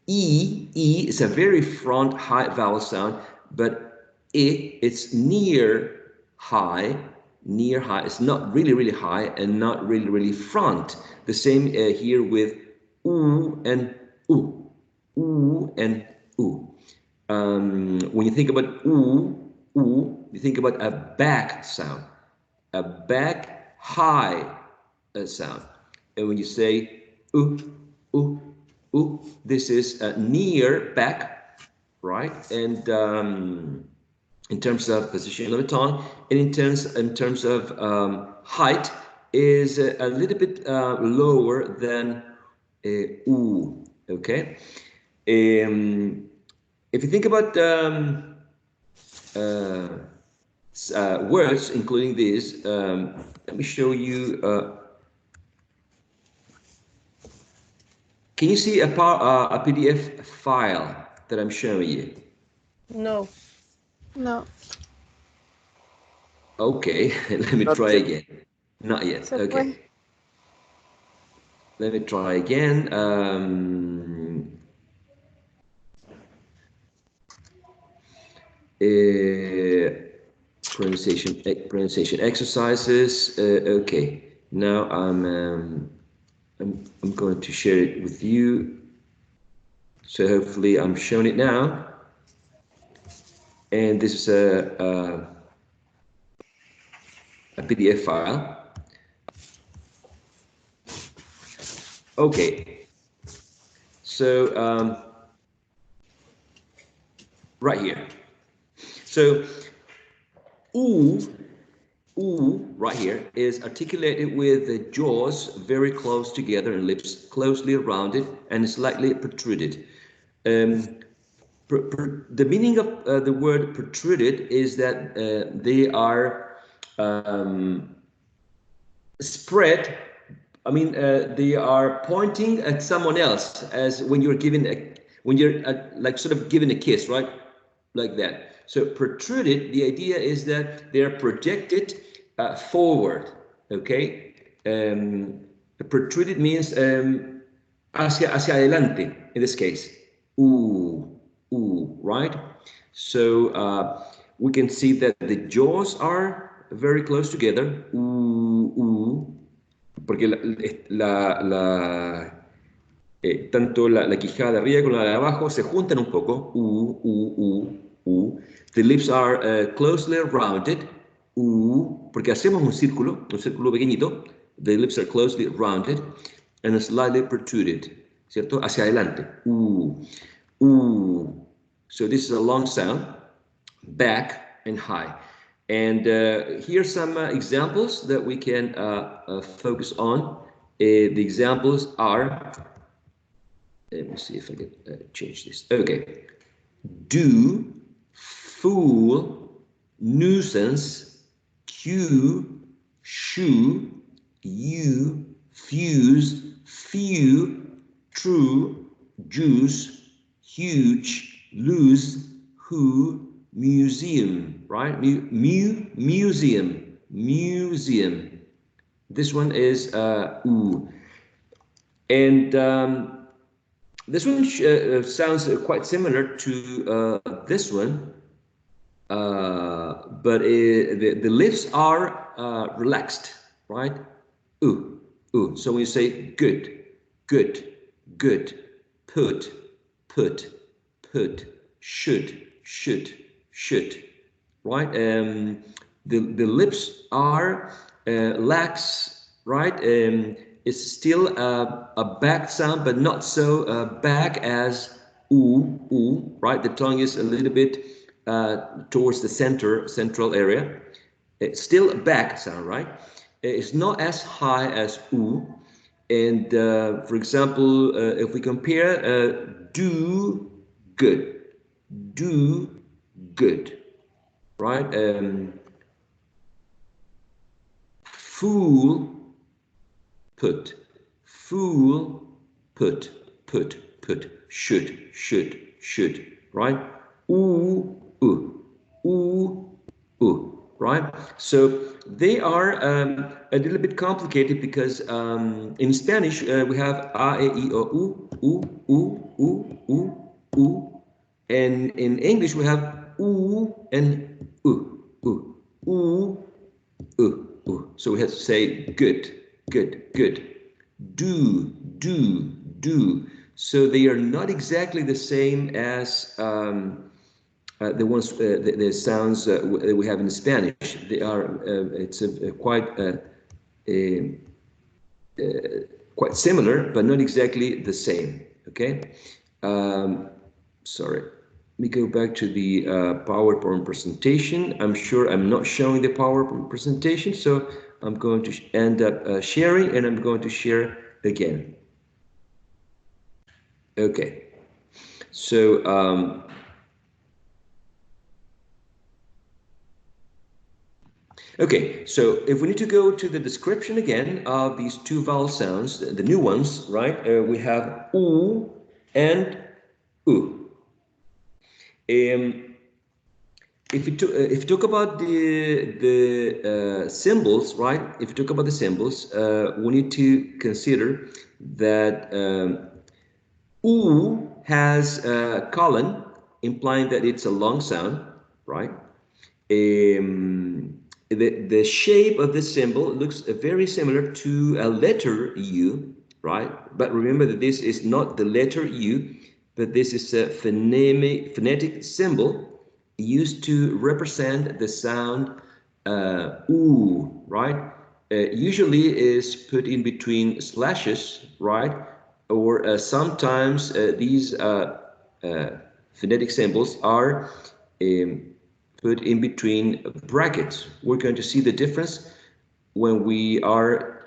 E is a very front high vowel sound, but it's near high. It's not really, really high and not really, really front. The same here with oo and oo, oo and oo. When you think about oo, oo, you think about a back sound, a back high sound. And when you say ooh, ooh, ooh, this is near back, right? And in terms of position of the tongue, and in terms of height, is a little bit lower than ooh. Okay. If you think about words, including these, let me show you. Can you see a PDF file that I'm showing you? No. No. Okay, let me Not try yet. again. Not yet. Se Okay. fue. Let me try again. Pronunciation exercises. Okay. Now I'm going to share it with you. So hopefully I'm showing it now. And this is a PDF file. Okay. So right here. So ooh right here is articulated with the jaws very close together and lips closely rounded and slightly protruded. The meaning of the word protruded is that they are spread. I mean, they are pointing at someone else, as when you're like sort of giving a kiss, right? Like that. So protruded, the idea is that they are projected forward. Okay. Protruded means hacia adelante in this case. Ooh, right? So we can see that the jaws are very close together. Ooh. Porque tanto la quijada de arriba como la de abajo se juntan un poco. The lips are closely rounded. Porque hacemos un círculo pequeñito. The lips are closely rounded and slightly protruded, ¿cierto? Hacia adelante. So this is a long sound, back and high. And here's some examples that we can focus on. The examples are, let me see if I can change this. Okay. Do, fool, nuisance, cue, shoe, you, fuse, few, true, juice, huge, lose, who, museum, right? Museum, museum. This one is ooh. And this one sounds quite similar to this one, but the lips are relaxed, right? Ooh, ooh. So when you say good, good, good, put, should, right? The lips are lax, right? It's still a back sound, but not so back as ooh, right? The tongue is a little bit towards the central area. It's still a back sound, right? It's not as high as ooh. And for example, if we compare do good, do good, right? Fool, put, fool, put, should, right? Ooh, right? So they are a little bit complicated because in Spanish we have a, e, I, o, u, and in English we have and ooh, so we have to say good, good. Do. So they are not exactly the same as the ones, the sounds that we have in Spanish. They are, it's quite similar, but not exactly the same. Okay. Sorry. Let me go back to the PowerPoint presentation. I'm sure I'm not showing the PowerPoint presentation, so I'm going to end up sharing, and I'm going to share again. Okay. So okay, so if we need to go to the description again of these two vowel sounds, the new ones, right? We have oo and u. If you talk about the symbols, right? If you talk about the symbols, we need to consider that oo has a colon, implying that it's a long sound, right? The shape of this symbol looks very similar to a letter U, right? But remember that this is not the letter U, but this is a phonetic symbol used to represent the sound ooh, right? Usually is put in between slashes, right? Or sometimes these phonetic symbols are put in between brackets. We're going to see the difference when we are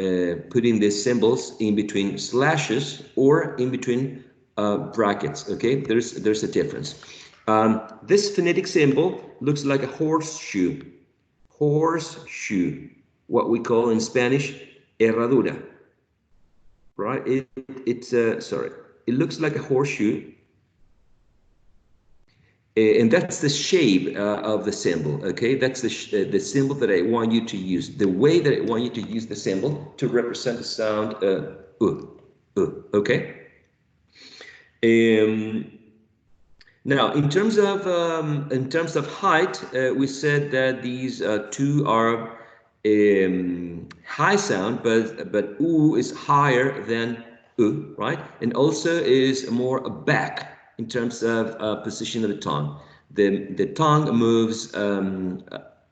putting these symbols in between slashes or in between brackets. Okay, there's a difference. This phonetic symbol looks like a horseshoe. Horseshoe, what we call in Spanish herradura. Right? It's sorry. It looks like a horseshoe. And that's the shape of the symbol, okay? That's the symbol that I want you to use, the way that I want you to use the symbol to represent the sound okay? Now, in terms of height, we said that these two are high sound, but oo is higher than right? And also is more back in terms of position of the tongue. The tongue moves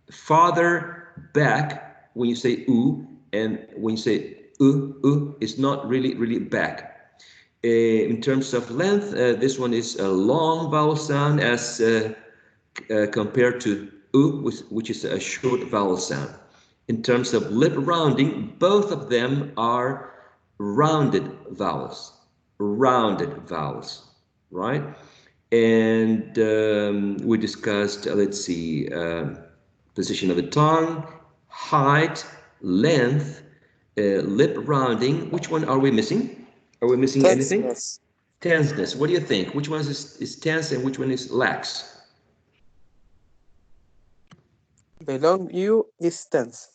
farther back when you say oo, and when you say it's not really back. In terms of length, this one is a long vowel sound as compared to u, which is a short vowel sound. In terms of lip rounding, both of them are rounded vowels, right? And we discussed, let's see, position of the tongue, height, length, lip rounding. Which one are we missing? Are we missing anything? Tenseness. Tenseness. What do you think? Which one is tense and which one is lax? The long U is tense.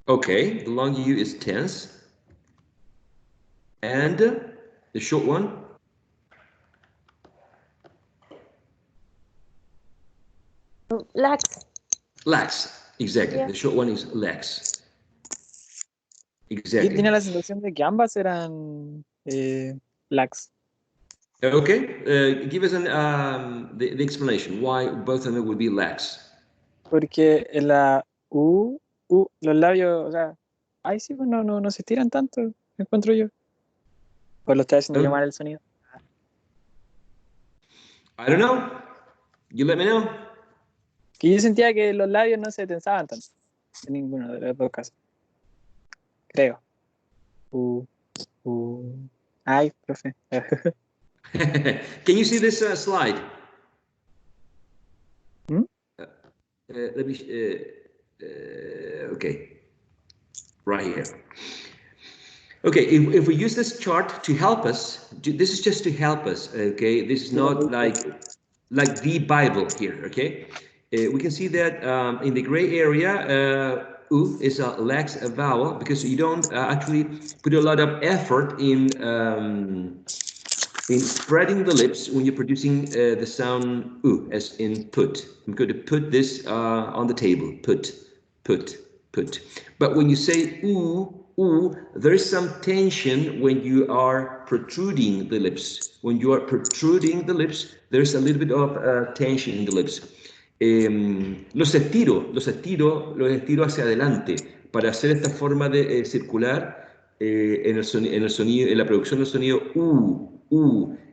Okay, the long U is tense. And the short one? Lax. Lax. Exactly. Yeah. The short one is lax. Y Exactly. tiene la sensación de que ambas eran lax. Okay, give us the explanation why both of them would be lax. Porque en la los labios, o sea, ay sí, pues no se estiran tanto, encuentro yo. O lo estoy haciendo yo mal el sonido. I don't know. You let me know. Que yo sentía que los labios no se tensaban tanto. En ninguno de los dos casos. Creo. Ay, profe. Can you see this slide? Hmm? Let me. Okay. Right here. Okay, if we use this chart to help us, this is just to help us. Okay, this is not like the Bible here. Okay, we can see that in the gray area, U is a lax vowel because you don't actually put a lot of effort in spreading the lips when you're producing the sound U, as in put. I'm going to put this on the table. Put. But when you say ooh, there is some tension when you are protruding the lips. When you are protruding the lips, there's a little bit of tension in the lips. Los estiro hacia adelante para hacer esta forma de circular en el sonido, en la producción del sonido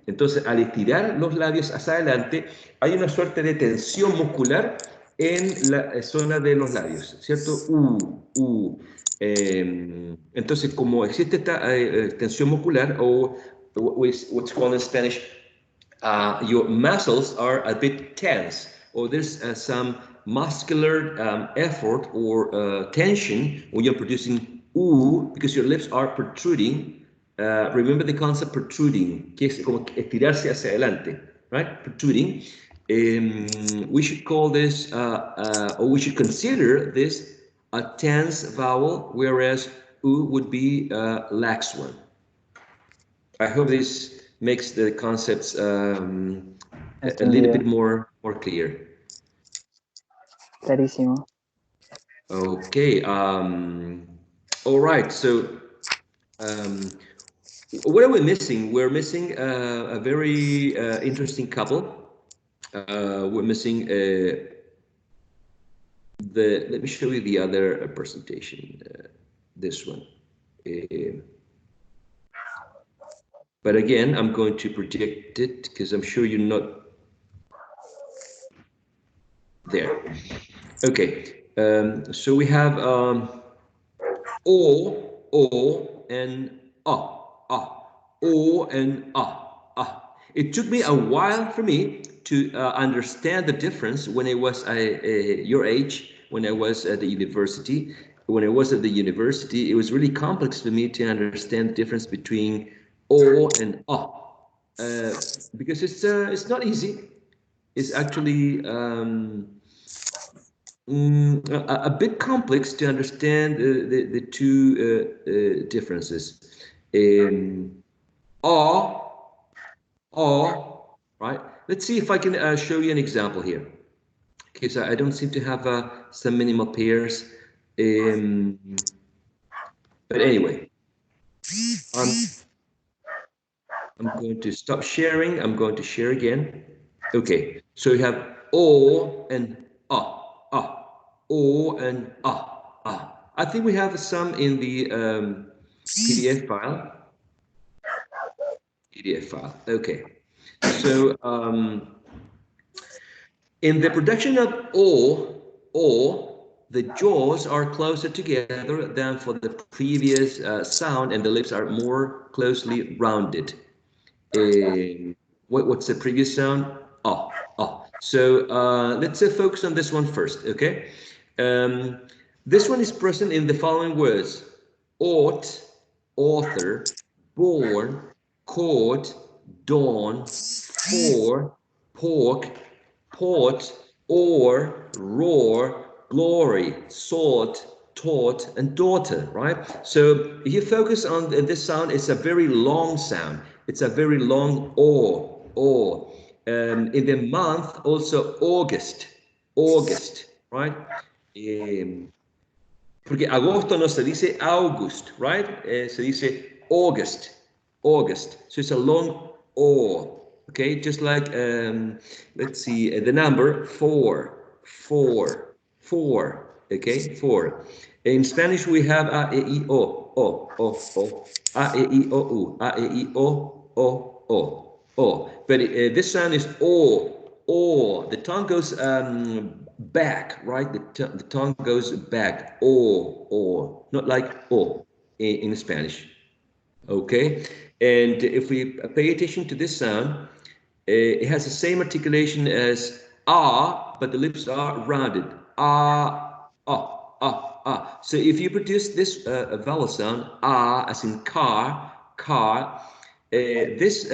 Entonces, al estirar los labios hacia adelante, hay una suerte de tensión muscular en la zona de los labios, ¿cierto? Entonces, como existe esta tensión muscular, o what's called in Spanish, your muscles are a bit tense, or there's some muscular effort or tension when you're producing because your lips are protruding. Remember the concept protruding, que es como estirarse hacia adelante, right? Protruding. We should call this, or we should consider this a tense vowel, whereas would be a lax one. I hope this makes the concepts a little bit more clear. Clarísimo. Okay. All right. So, what are we missing? We're missing a very interesting couple. We're missing let me show you the other presentation. This one. But again, I'm going to project it because I'm sure you're not there. Okay, so we have O and O and It took me a while for me to understand the difference when I was your age, when I was at the university. When I was at the university, it was really complex for me to understand the difference between O and because it's not easy. It's actually a bit complex to understand the two differences. Right? Let's see if I can show you an example here. Okay, so I don't seem to have some minimal pairs. But anyway, I'm going to stop sharing. I'm going to share again. Okay, so we have O and O and I think we have some in the PDF file. Okay. So in the production of O, the jaws are closer together than for the previous sound, and the lips are more closely rounded. What's the previous sound? So let's focus on this one first, okay? This one is present in the following words. ought, author, born, court, dawn, for, pork, port, or, roar, glory, sought, taught, and daughter, right? So if you focus on this sound, it's a very long sound. It's a very long or. In the month, also August, right? Um, Porque agosto no se dice August, right? Se dice August, August. So it's a long O, okay? Just like, let's see, the number four, okay? Four. In Spanish, we have A, E, I, O. A, E, I, O, U. A, E, I, O. But this sound is O. The tongue goes back, right? The tongue goes back. O. Not like O in Spanish. Okay? And if we pay attention to this sound, it has the same articulation as ah, but the lips are rounded. Ah, ah, ah, ah. So if you produce this vowel sound, ah, as in car, this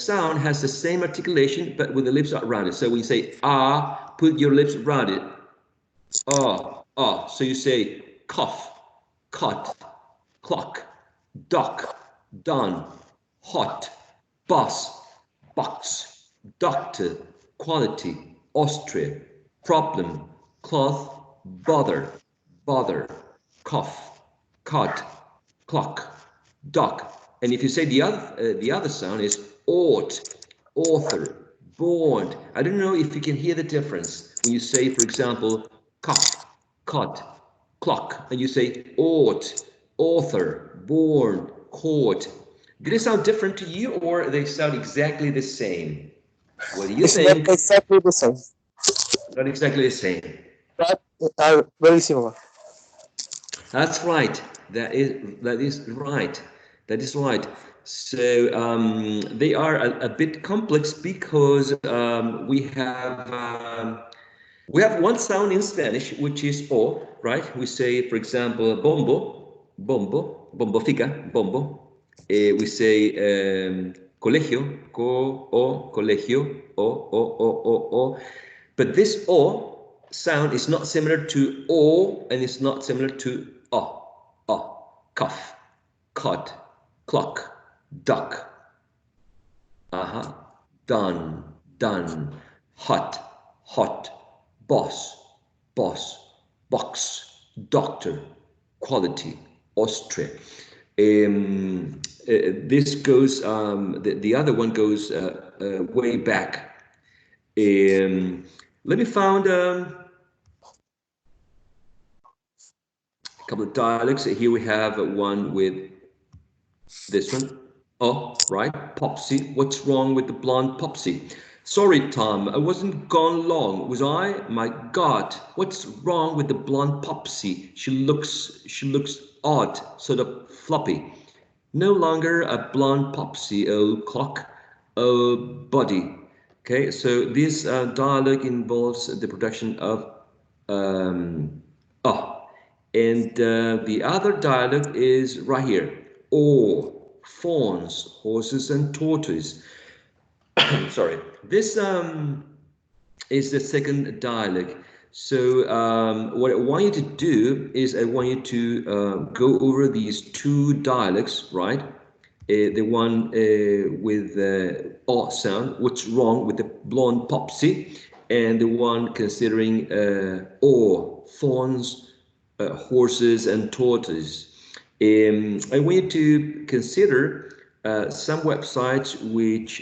sound has the same articulation, but with the lips are rounded. So when you say ah, put your lips rounded. Ah, ah. So you say cough, cut, clock, duck, done, hot, bus, box, doctor, quality, Austria, problem, cloth, bother, cough, cut, clock, duck. And if you say the other sound is ought, author, born. I don't know if you can hear the difference when you say, for example, cup, cut, clock, and you say ought, author, born, court. Do they sound different to you, or they sound exactly the same? What do you It's not think? exactly the same, Not exactly the same. but are very similar. That's right. That is right. That is right. So they are a bit complex because we have one sound in Spanish which is o, right? We say, for example, bombo fica, bombo. We say colegio, colegio, o. But this o sound is not similar to o, and it's not similar to cuff, cut, clock, duck, done, hot, boss, box, doctor, quality, Austria. This goes, the other one goes way back. Let me find a couple of dialects. Here we have one with this one. Oh, right, Popsy. What's wrong with the blonde Popsy? Sorry, Tom, I wasn't gone long, was I? My God, what's wrong with the blonde Popsy? She looks odd, sort of floppy. No longer a blonde Popsy, oh clock, oh body. Okay, so this dialogue involves the production of oh, and the other dialogue is right here. Or fawns, horses, and tortoise. Sorry. This is the second dialogue. So what I want you to do is I want you to go over these two dialects, right? The one with the O sound, what's wrong with the blonde Popsy, and the one considering O, thorns, horses, and tortoises. I want you to consider some websites which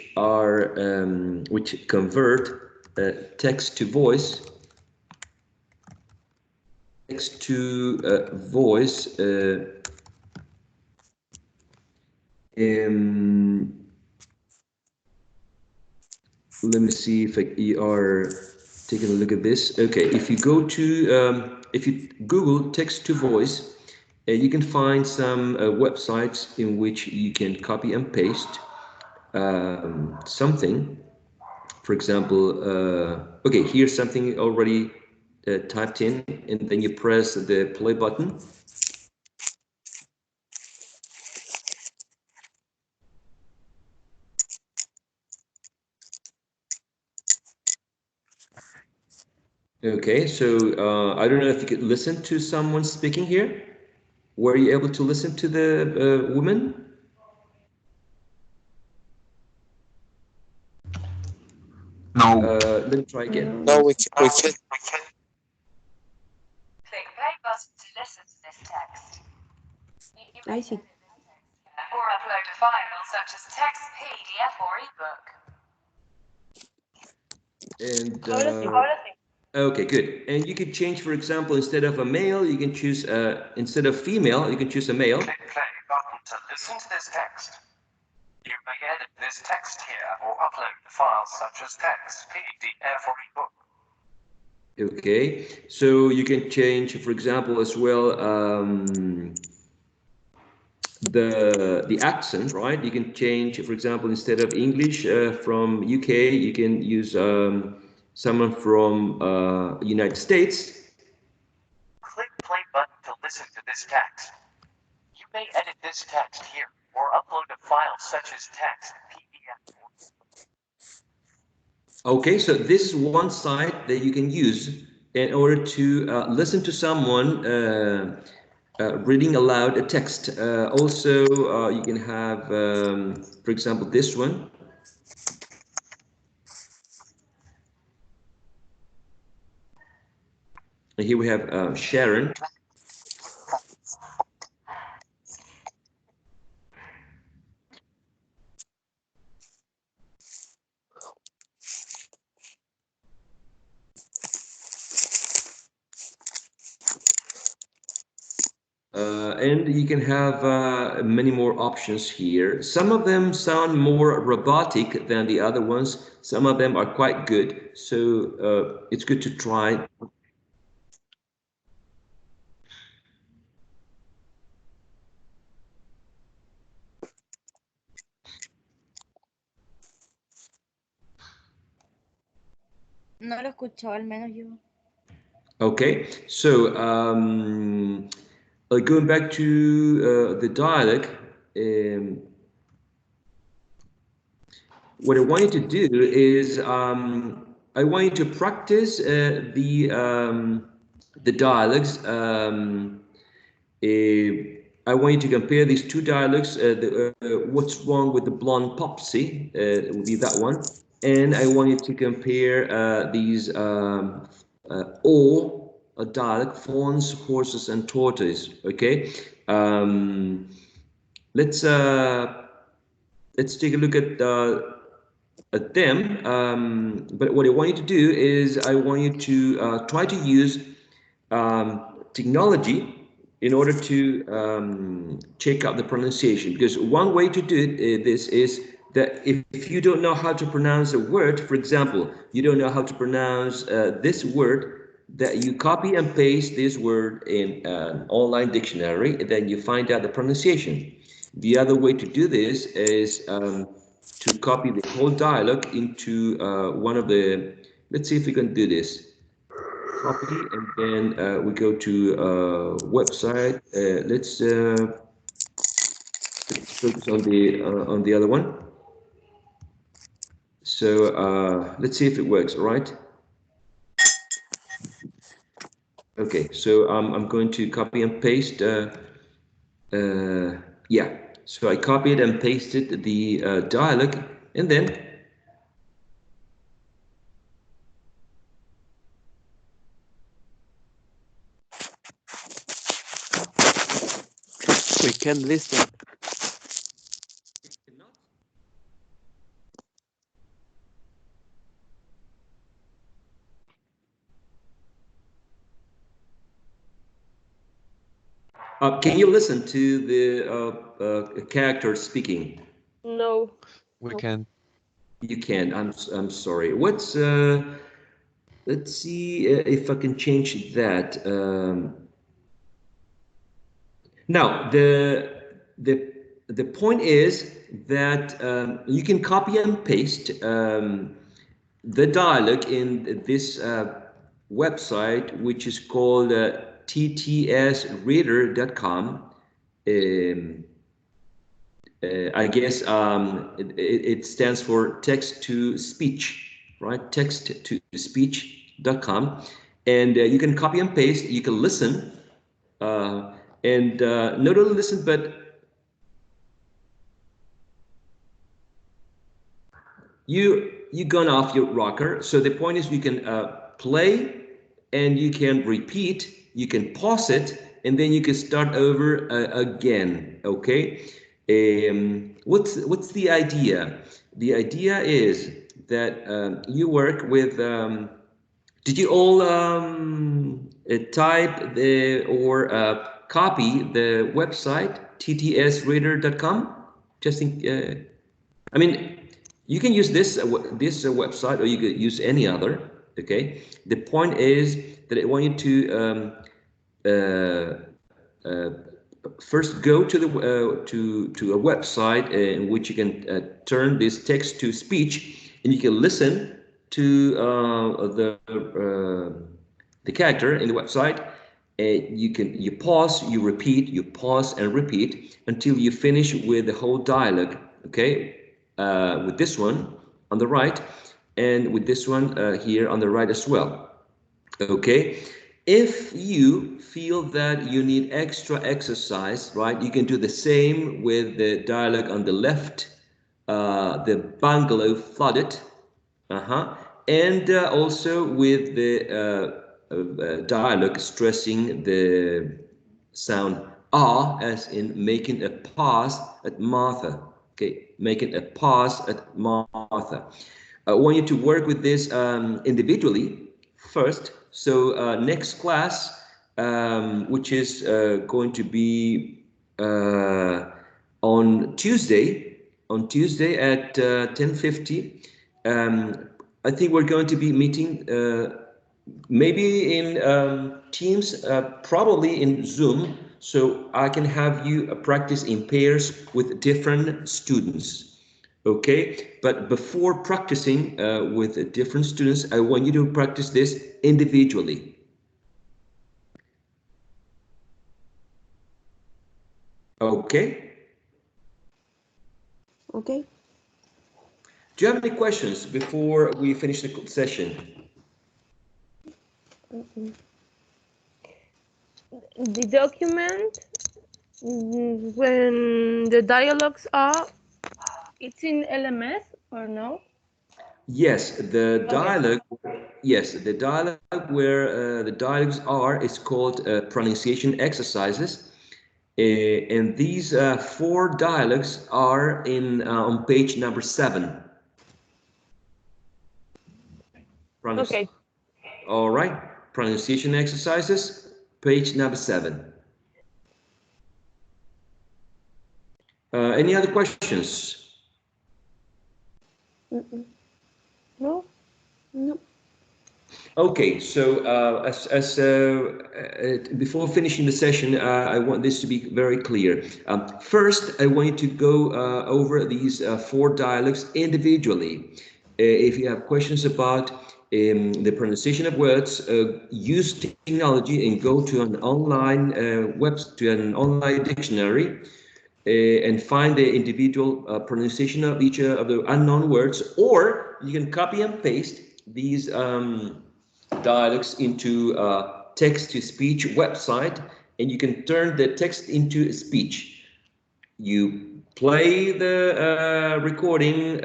convert text to voice. Text to voice. Let me see if you are taking a look at this. Okay, if you go to if you Google text to voice, you can find some websites in which you can copy and paste something. For example, okay, here's something already typed in, and then you press the play button. Okay, so I don't know if you could listen to someone speaking here. Were you able to listen to the woman? No. Let me try again. No, we can. Click play button to listen to this text. Ahí sí. Or upload a file such as text, PDF, or ebook. And Ahora sí. okay, good. And you could change, for example, instead of a male, you can choose instead of female, you can choose a male. Click play button to listen to this text. You may edit this text here or upload the files such as text, PDF, or ebook. Okay, so you can change, for example, as well the accent, right? You can change, for example, instead of English from UK, you can use someone from United States. Click play button to listen to this text. You may edit this text here or upload a file such as text, PDF, or Okay, so this is one site that you can use in order to listen to someone reading aloud a text. Also, you can have, for example, this one. And here we have Sharon. And you can have many more options here. Some of them sound more robotic than the other ones. Some of them are quite good. So it's good to try. No lo escuchó, al menos yo. Okay, so going back to the dialogue, what I want you to do is I want you to practice the dialogues. I want you to compare these two dialogues. What's wrong with the blonde Popsy? It will be that one. And I want you to compare these all dialect, fawns, horses, and tortoise. Okay. Let's take a look at them. But what I want you to do is I want you to try to use technology in order to check out the pronunciation. Because one way to do this is that if you don't know how to pronounce a word, for example, you don't know how to pronounce this word, that you copy and paste this word in an online dictionary, and then you find out the pronunciation. The other way to do this is to copy the whole dialogue into one of the, let's see if we can do this. Copy, and then we go to website. Let's focus on the other one. So let's see if it works, all right? Okay, so I'm going to copy and paste. Yeah, so I copied and pasted the dialogue, and then We can listen. can you listen to the character speaking? No. We can. You can. I'm sorry. What's let's see if I can change that. Now the point is that you can copy and paste the dialogue in this website, which is called ttsreader.com. I guess it stands for text to speech, right? Text to speech.com. And you can copy and paste, you can listen, and not only listen, but you gone off your rocker. So the point is you can play and you can repeat, you can pause it, and then you can start over again. Okay. What's the idea? The idea is that you work with. Did you all type or copy the website ttsreader.com? Just in, I mean, you can use this website, or you could use any other. Okay. The point is that I want you to first go to the to a website in which you can turn this text to speech, and you can listen to the character in the website. You pause, you repeat, you pause and repeat until you finish with the whole dialogue. Okay, with this one on the right, and with this one here on the right as well. Okay, if you feel that you need extra exercise, right, you can do the same with the dialogue on the left, the bungalow flooded, and also with the dialogue stressing the sound ah, as in making a pause at Martha. Okay, making a pause at Martha. I want you to work with this individually first. So next class, which is going to be on Tuesday at 10:50. I think we're going to be meeting maybe in Teams, probably in Zoom, so I can have you practice in pairs with different students. Okay, but before practicing with different students, I want you to practice this individually. Okay? Okay. Do you have any questions before we finish the session? The document, when the dialogues are, it's in LMS or no? Yes, the dialogue. Okay. Yes, the dialogue where the dialogues are is called pronunciation exercises, and these 4 dialogues are in on page number 7. Okay. All right, pronunciation exercises, page number 7. Any other questions? No. No. Okay, so before finishing the session, I want this to be very clear. First, I want you to go over these 4 dialogues individually. If you have questions about the pronunciation of words, use technology and go to an online to an online dictionary and find the individual pronunciation of each of the unknown words, or you can copy and paste these dialogues into a text-to-speech website, and you can turn the text into speech. You play the recording,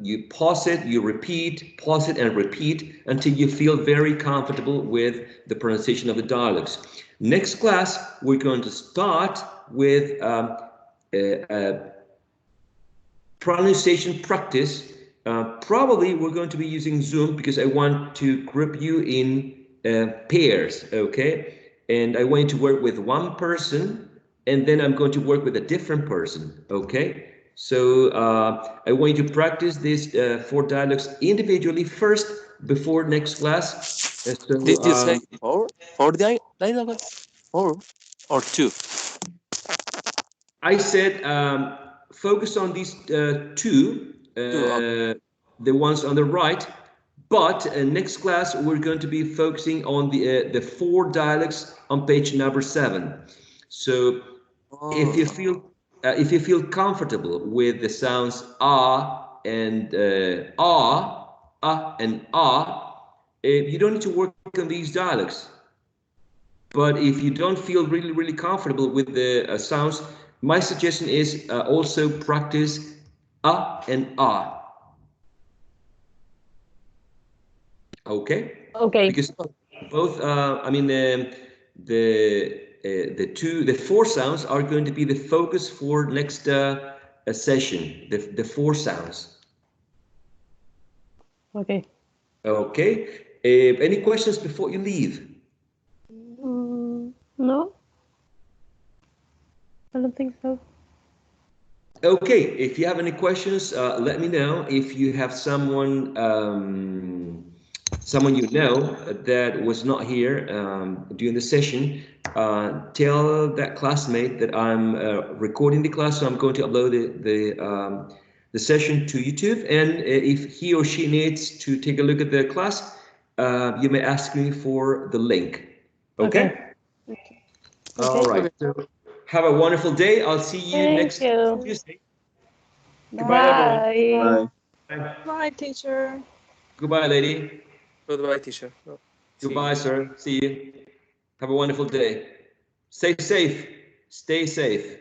you pause it, you repeat, pause it and repeat until you feel very comfortable with the pronunciation of the dialogues. Next class, we're going to start with pronunciation practice. Probably we're going to be using Zoom because I want to group you in pairs, okay? And I want you to work with one person, and then I'm going to work with a different person, okay? So I want you to practice these 4 dialogues individually first before next class. So, Did you say 4? 4 dialogues? 4 or 2? I said focus on these 2, Okay. the ones on the right. But next class we're going to be focusing on the 4 dialects on page number 7. So if you feel comfortable with the sounds ah and and ah, You don't need to work on these dialects. But if you don't feel really comfortable with the sounds, my suggestion is also practice and ah. Okay? Okay. Because both, I mean, the four sounds are going to be the focus for next session. The four sounds. Okay. Okay. Any questions before you leave? No, I don't think so. Okay, if you have any questions, let me know. If you have someone you know that was not here during the session, tell that classmate that I'm recording the class, so I'm going to upload the session to YouTube. And if he or she needs to take a look at the class, you may ask me for the link. Okay? All right. So have a wonderful day. I'll see you next Tuesday. Goodbye, everyone. Bye. Bye, teacher. Goodbye, lady. Goodbye, teacher. Oh, see you. Goodbye, sir. See you. Have a wonderful day. Stay safe. Stay safe.